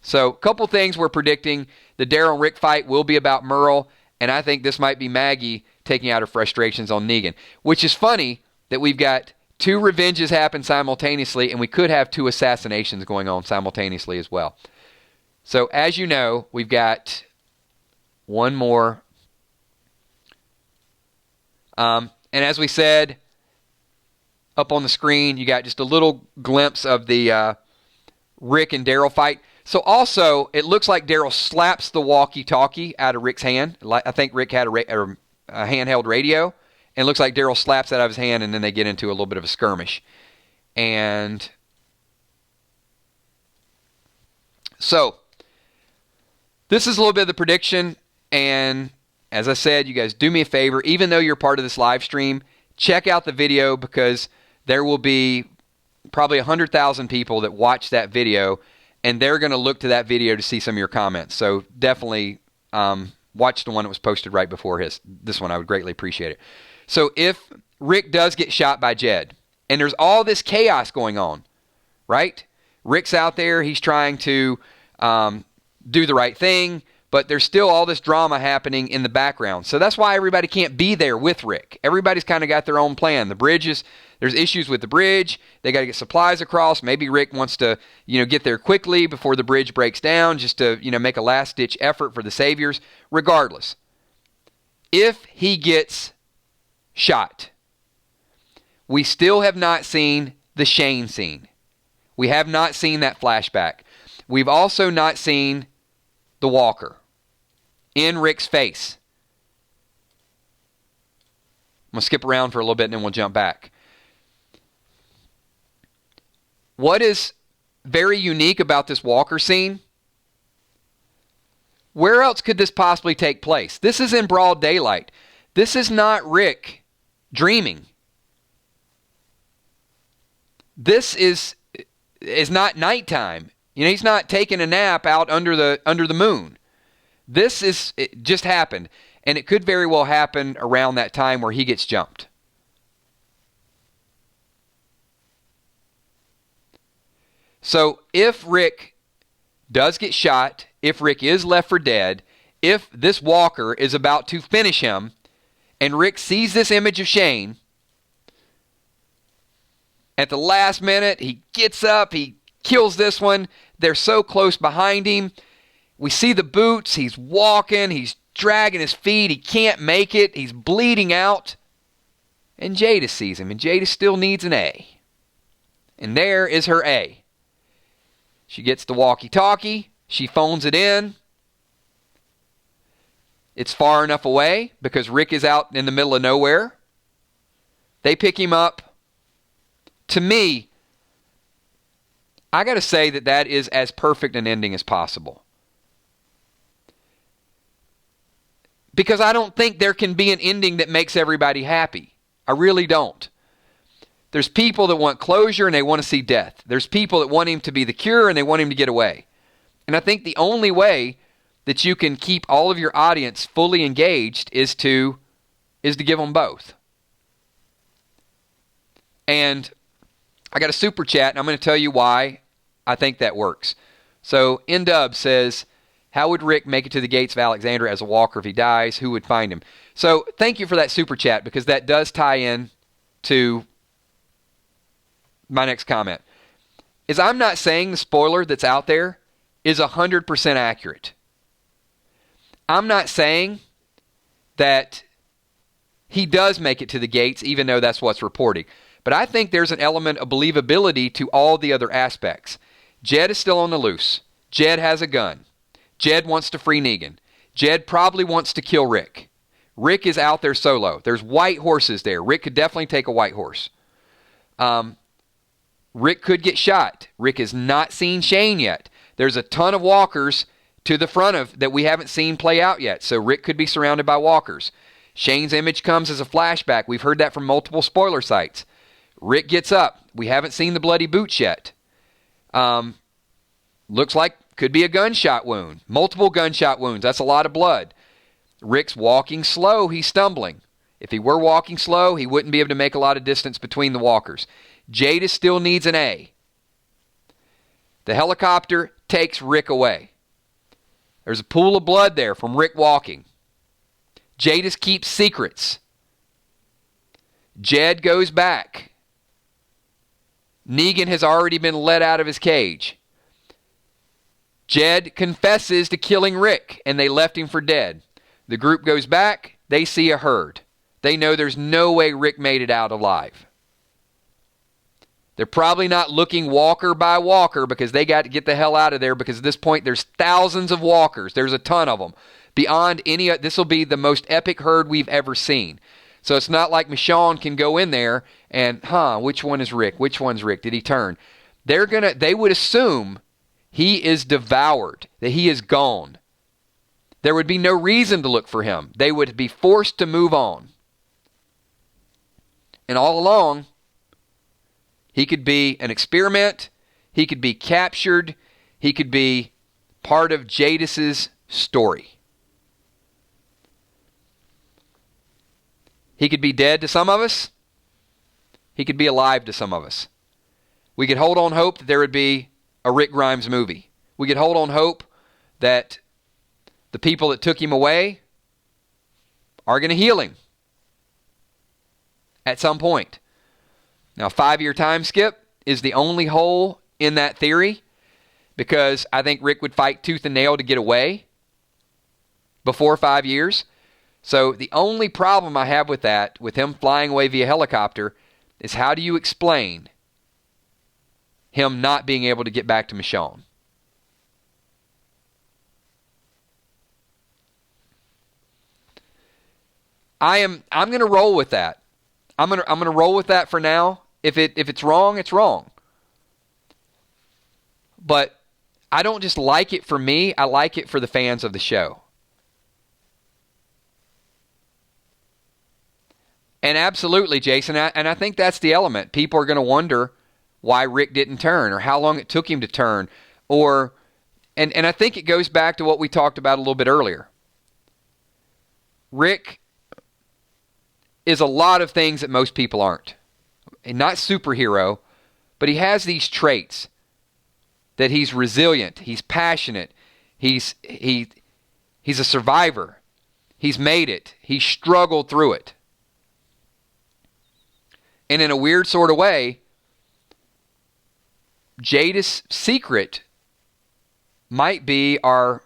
So a couple things we're predicting. The Daryl and Rick fight will be about Merle, and I think this might be Maggie taking out her frustrations on Negan, which is funny that we've got 2 revenges happen simultaneously, and we could have 2 assassinations going on simultaneously as well. So as you know, we've got one more. And as we said, up on the screen, you got just a little glimpse of the Rick and Daryl fight. So also, it looks like Daryl slaps the walkie-talkie out of Rick's hand. I think Rick had a handheld radio, and it looks like Daryl slaps it out of his hand, and then they get into a little bit of a skirmish. And so, this is a little bit of the prediction, and as I said, you guys do me a favor, even though you're part of this live stream, check out the video, because there will be probably 100,000 people that watch that video, and they're going to look to that video to see some of your comments. So definitely watch the one that was posted right before this one. I would greatly appreciate it. So if Rick does get shot by Jed, and there's all this chaos going on, right? Rick's out there. He's trying to do the right thing, but there's still all this drama happening in the background. So that's why everybody can't be there with Rick. Everybody's kind of got their own plan. There's issues with the bridge. They got to get supplies across. Maybe Rick wants to, get there quickly before the bridge breaks down, just to, make a last-ditch effort for the Saviors. Regardless, if he gets shot, we still have not seen the Shane scene. We have not seen that flashback. We've also not seen the walker in Rick's face. I'm going to skip around for a little bit and then we'll jump back. What is very unique about this walker scene? Where else could this possibly take place? This is in broad daylight. This is not Rick dreaming. This is not nighttime. He's not taking a nap out under the moon. It just happened, and it could very well happen around that time where he gets jumped. So if Rick does get shot, if Rick is left for dead, if this walker is about to finish him, and Rick sees this image of Shane, at the last minute, he gets up, he kills this one. They're so close behind him. We see the boots. He's walking. He's dragging his feet. He can't make it. He's bleeding out. And Jada sees him, and Jada still needs an A. And there is her A. She gets the walkie-talkie. She phones it in. It's far enough away because Rick is out in the middle of nowhere. They pick him up. To me, I got to say that is as perfect an ending as possible. Because I don't think there can be an ending that makes everybody happy. I really don't. There's people that want closure and they want to see death. There's people that want him to be the cure and they want him to get away. And I think the only way that you can keep all of your audience fully engaged is to give them both. And I got a super chat, and I'm going to tell you why I think that works. So Ndub says, how would Rick make it to the gates of Alexandria as a walker if he dies? Who would find him? So thank you for that super chat, because that does tie in to my next comment. I'm not saying the spoiler that's out there is 100% accurate. I'm not saying that he does make it to the gates, even though that's what's reporting. But I think there's an element of believability to all the other aspects. Jed is still on the loose. Jed has a gun. Jed wants to free Negan. Jed probably wants to kill Rick. Rick is out there solo. There's white horses there. Rick could definitely take a white horse. Rick could get shot. Rick has not seen Shane yet. There's a ton of walkers to the front of that we haven't seen play out yet. So Rick could be surrounded by walkers. Shane's image comes as a flashback. We've heard that from multiple spoiler sites. Rick gets up. We haven't seen the bloody boots yet. Looks like could be a gunshot wound. Multiple gunshot wounds. That's a lot of blood. Rick's walking slow. He's stumbling. If he were walking slow, he wouldn't be able to make a lot of distance between the walkers. Jadis still needs an A. The helicopter takes Rick away. There's a pool of blood there from Rick walking. Jadis keeps secrets. Jed goes back. Negan has already been let out of his cage. Jed confesses to killing Rick, and they left him for dead. The group goes back. They see a herd. They know there's no way Rick made it out alive. They're probably not looking walker by walker because they got to get the hell out of there because at this point there's thousands of walkers. There's a ton of them. Beyond any, this will be the most epic herd we've ever seen. So it's not like Michonne can go in there and, which one is Rick? Which one's Rick? Did he turn? They would assume he is devoured, that he is gone. There would be no reason to look for him. They would be forced to move on. And all along, he could be an experiment. He could be captured. He could be part of Jadis's story. He could be dead to some of us. He could be alive to some of us. We could hold on hope that there would be a Rick Grimes movie. We could hold on hope that the people that took him away are going to heal him at some point. Now, a 5-year time skip is the only hole in that theory because I think Rick would fight tooth and nail to get away before 5 years. So the only problem I have with that, with him flying away via helicopter, is how do you explain him not being able to get back to Michonne? I'm going to roll with that. I'm going to roll with that for now. If it's wrong, it's wrong. But I don't just like it for me, I like it for the fans of the show. And absolutely, Jason, and I think that's the element. People are going to wonder why Rick didn't turn or how long it took him to turn. And I think it goes back to what we talked about a little bit earlier. Rick is a lot of things that most people aren't. And not superhero, but he has these traits that he's resilient, he's passionate, he's a survivor. He's made it. He struggled through it. And in a weird sort of way, Jadis' secret might be our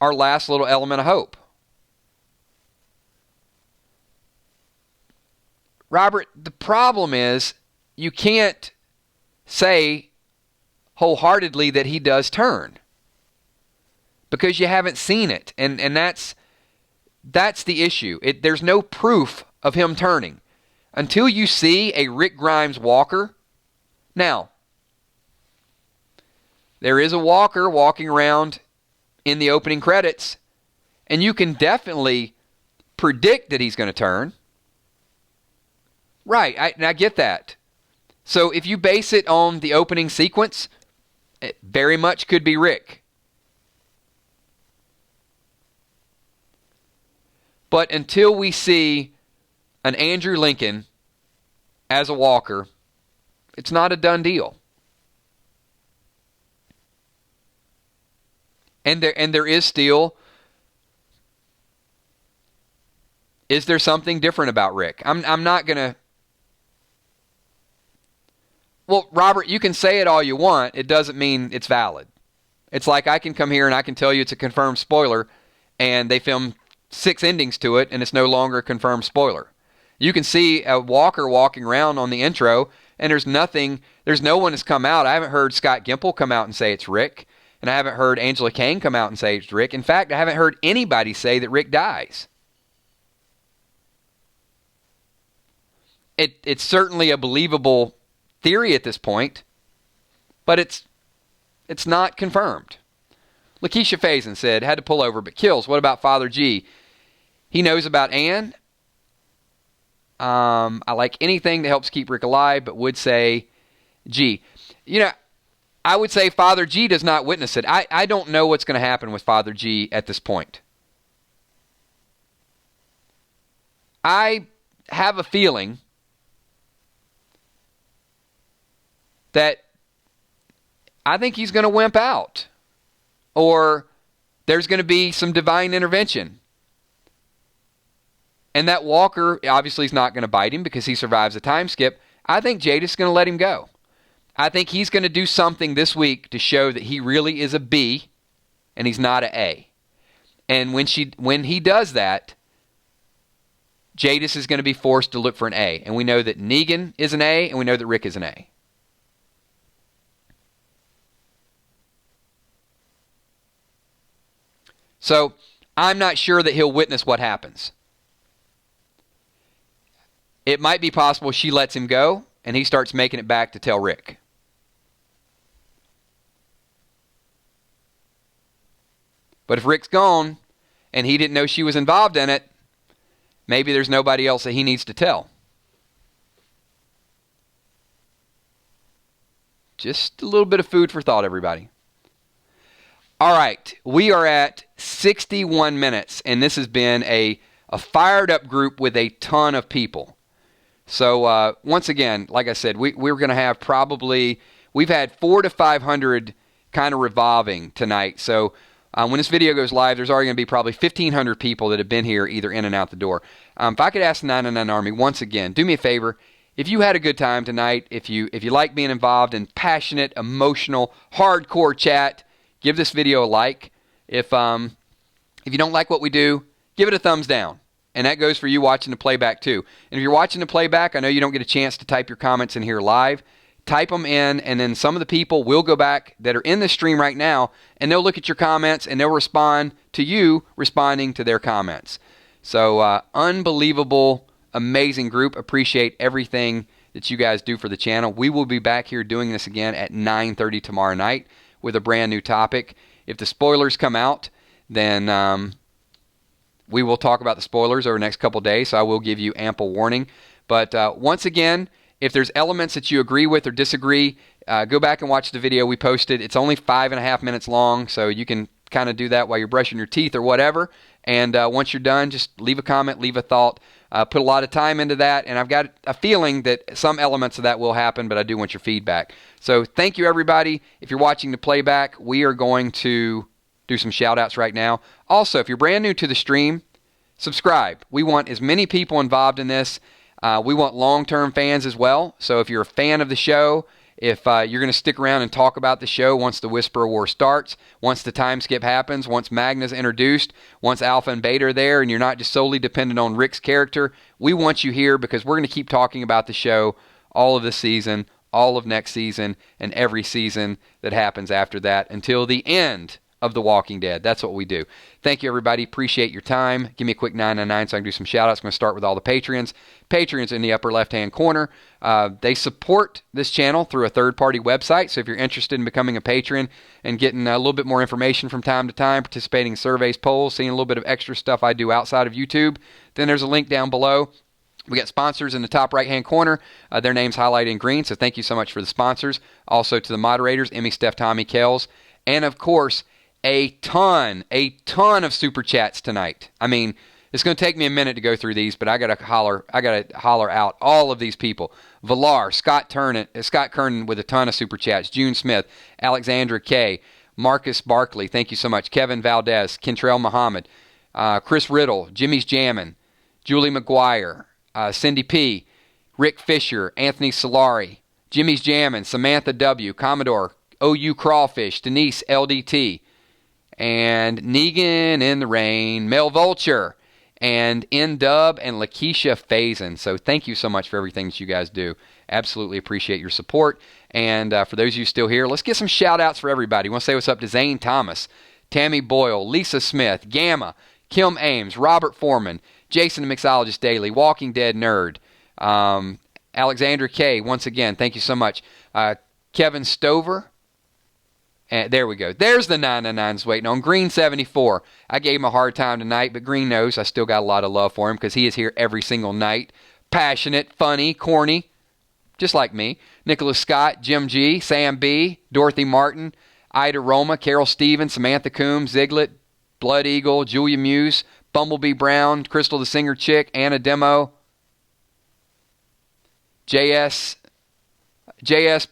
last little element of hope. Robert, the problem is you can't say wholeheartedly that he does turn because you haven't seen it. And that's the issue. There's no proof of him turning. Until you see a Rick Grimes walker. Now, there is a walker walking around in the opening credits, and you can definitely predict that he's going to turn. Right, I get that. So if you base it on the opening sequence, it very much could be Rick. But until we see an Andrew Lincoln as a walker, it's not a done deal. And there is still, is there something different about Rick? I'm not going to. Well, Robert, you can say it all you want. It doesn't mean it's valid. It's like I can come here and I can tell you it's a confirmed spoiler, and they filmed 6 endings to it, and it's no longer a confirmed spoiler. You can see a Walker walking around on the intro, and there's no one has come out. I haven't heard Scott Gimple come out and say it's Rick, and I haven't heard Angela Kane come out and say it's Rick. In fact, I haven't heard anybody say that Rick dies. It's certainly a believable theory at this point, but it's not confirmed. Lakeisha Faison said, had to pull over, but kills. What about Father G? He knows about Ann. I like anything that helps keep Rick alive, but would say G. I would say Father G does not witness it. I don't know what's going to happen with Father G at this point. I have a feeling that I think he's going to wimp out, or there's going to be some divine intervention. And that Walker obviously is not going to bite him because he survives a time skip. I think Jada's is going to let him go. I think he's going to do something this week to show that he really is a B and he's not an A. And when he does that, Jadis is going to be forced to look for an A. And we know that Negan is an A, and we know that Rick is an A. So I'm not sure that he'll witness what happens. It might be possible she lets him go, and he starts making it back to tell Rick. But if Rick's gone, and he didn't know she was involved in it, maybe there's nobody else that he needs to tell. Just a little bit of food for thought, everybody. All right, we are at 61 minutes, and this has been a fired-up group with a ton of people. So, once again, like I said, we're going to have we've had 400 to 500 kind of revolving tonight. So, when this video goes live, there's already going to be probably 1,500 people that have been here either in and out the door. If I could ask the 999 Army, once again, do me a favor. If you had a good time tonight, if you like being involved in passionate, emotional, hardcore chat, give this video a like. If you don't like what we do, give it a thumbs down. And that goes for you watching the playback too. And if you're watching the playback, I know you don't get a chance to type your comments in here live. Type them in, and then some of the people will go back that are in the stream right now, and they'll look at your comments, and they'll respond to you responding to their comments. So unbelievable, amazing group. Appreciate everything that you guys do for the channel. We will be back here doing this again at 9:30 tomorrow night with a brand new topic. If the spoilers come out, then we will talk about the spoilers over the next couple days, so I will give you ample warning. But once again, if there's elements that you agree with or disagree, go back and watch the video we posted. It's only 5.5 minutes long, so you can kind of do that while you're brushing your teeth or whatever. And once you're done, just leave a comment, leave a thought. Put a lot of time into that, and I've got a feeling that some elements of that will happen, but I do want your feedback. So thank you, everybody. If you're watching the playback, we are going to do some shout-outs right now. Also, if you're brand new to the stream, subscribe. We want as many people involved in this. We want long-term fans as well. So if you're a fan of the show, if you're going to stick around and talk about the show once the Whisperer War starts, once the time skip happens, once Magna's introduced, once Alpha and Beta are there, and you're not just solely dependent on Rick's character, we want you here because we're going to keep talking about the show all of this season, all of next season, and every season that happens after that until the end of The Walking Dead. That's what we do. Thank you, everybody. Appreciate your time. Give me a quick 999 so I can do some shout-outs. I'm going to start with all the Patreons. Patreons in the upper left-hand corner. They support this channel through a third-party website, so if you're interested in becoming a patron and getting a little bit more information from time to time, participating in surveys, polls, seeing a little bit of extra stuff I do outside of YouTube, then there's a link down below. We got sponsors in the top right-hand corner. Their name's highlighted in green, so thank you so much for the sponsors. Also to the moderators, Emmy, Steph, Tommy, Kells, and of course, a ton of super chats tonight. I mean, it's going to take me a minute to go through these, but I got to holler out all of these people. Villar, Scott Kernan with a ton of super chats. June Smith, Alexandra K, Marcus Barkley, thank you so much. Kevin Valdez, Kentrell Muhammad, Chris Riddle, Jimmy's Jammin', Julie McGuire, Cindy P, Rick Fisher, Anthony Solari, Jimmy's Jammin', Samantha W, Commodore, OU Crawfish, Denise LDT, and Negan in the Rain, Mel Vulture, and N-Dub and Lakeisha Faison. So thank you so much for everything that you guys do. Absolutely appreciate your support. And for those of you still here, let's get some shout-outs for everybody. I want to say what's up to Zane Thomas, Tammy Boyle, Lisa Smith, Gamma, Kim Ames, Robert Foreman, Jason the Mixologist Daily, Walking Dead Nerd, Alexandra K. Once again, thank you so much. Kevin Stover. And there we go. There's the 999's waiting on. Green 74. I gave him a hard time tonight, but Green knows I still got a lot of love for him because he is here every single night. Passionate, funny, corny, just like me. Nicholas Scott, Jim G, Sam B, Dorothy Martin, Ida Roma, Carol Stevens, Samantha Coombs, Ziglet, Blood Eagle, Julia Muse, Bumblebee Brown, Crystal the Singer Chick, Anna Demo, JS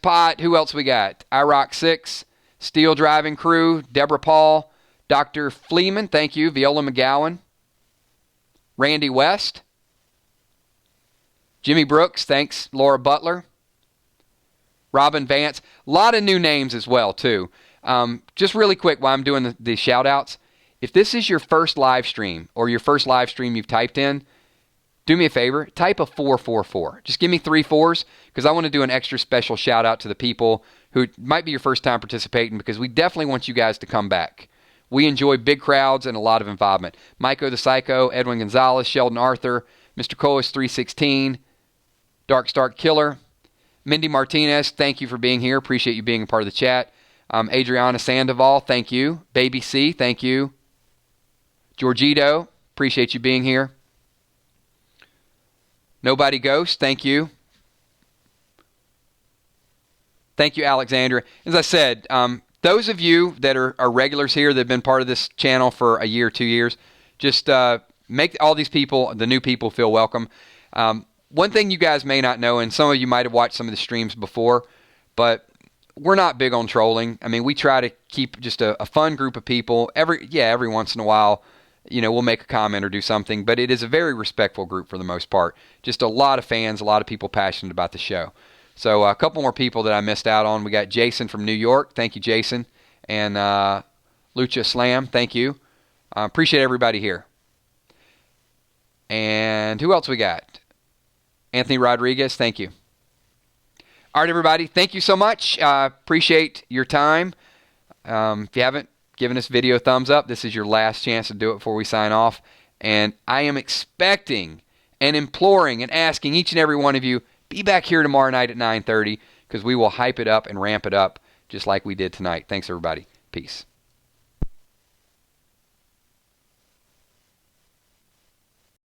Pot. Who else we got? iRock 6. Steel Driving Crew, Deborah Paul, Dr. Fleeman, thank you, Viola McGowan, Randy West, Jimmy Brooks, thanks, Laura Butler, Robin Vance, a lot of new names as well, too. Just really quick while I'm doing the shout-outs, if this is your first live stream or your first live stream you've typed in, do me a favor, type a 444. Just give me 3 4s because I want to do an extra special shout-out to the people who might be your first time participating because we definitely want you guys to come back. We enjoy big crowds and a lot of involvement. Maiko the Psycho, Edwin Gonzalez, Sheldon Arthur, Mr. Colas 316, Dark Stark Killer, Mindy Martinez, thank you for being here. Appreciate you being a part of the chat. Adriana Sandoval, thank you. Baby C, thank you. Georgito, appreciate you being here. Nobody Ghost, thank you. Thank you, Alexandra. As I said, those of you that are regulars here that have been part of this channel for a year, 2 years, just make all these people, the new people, feel welcome. One thing you guys may not know, and some of you might have watched some of the streams before, but we're not big on trolling. I mean, we try to keep just a fun group of people. Every once in a while, we'll make a comment or do something, but it is a very respectful group for the most part. Just a lot of fans, a lot of people passionate about the show. So a couple more people that I missed out on. We got Jason from New York. Thank you, Jason. And Lucha Slam. Thank you. Appreciate everybody here. And who else we got? Anthony Rodriguez. Thank you. All right, everybody. Thank you so much. Appreciate your time. If you haven't given this video a thumbs up, this is your last chance to do it before we sign off. And I am expecting and imploring and asking each and every one of you, be back here tomorrow night at 9:30 because we will hype it up and ramp it up just like we did tonight. Thanks, everybody. Peace.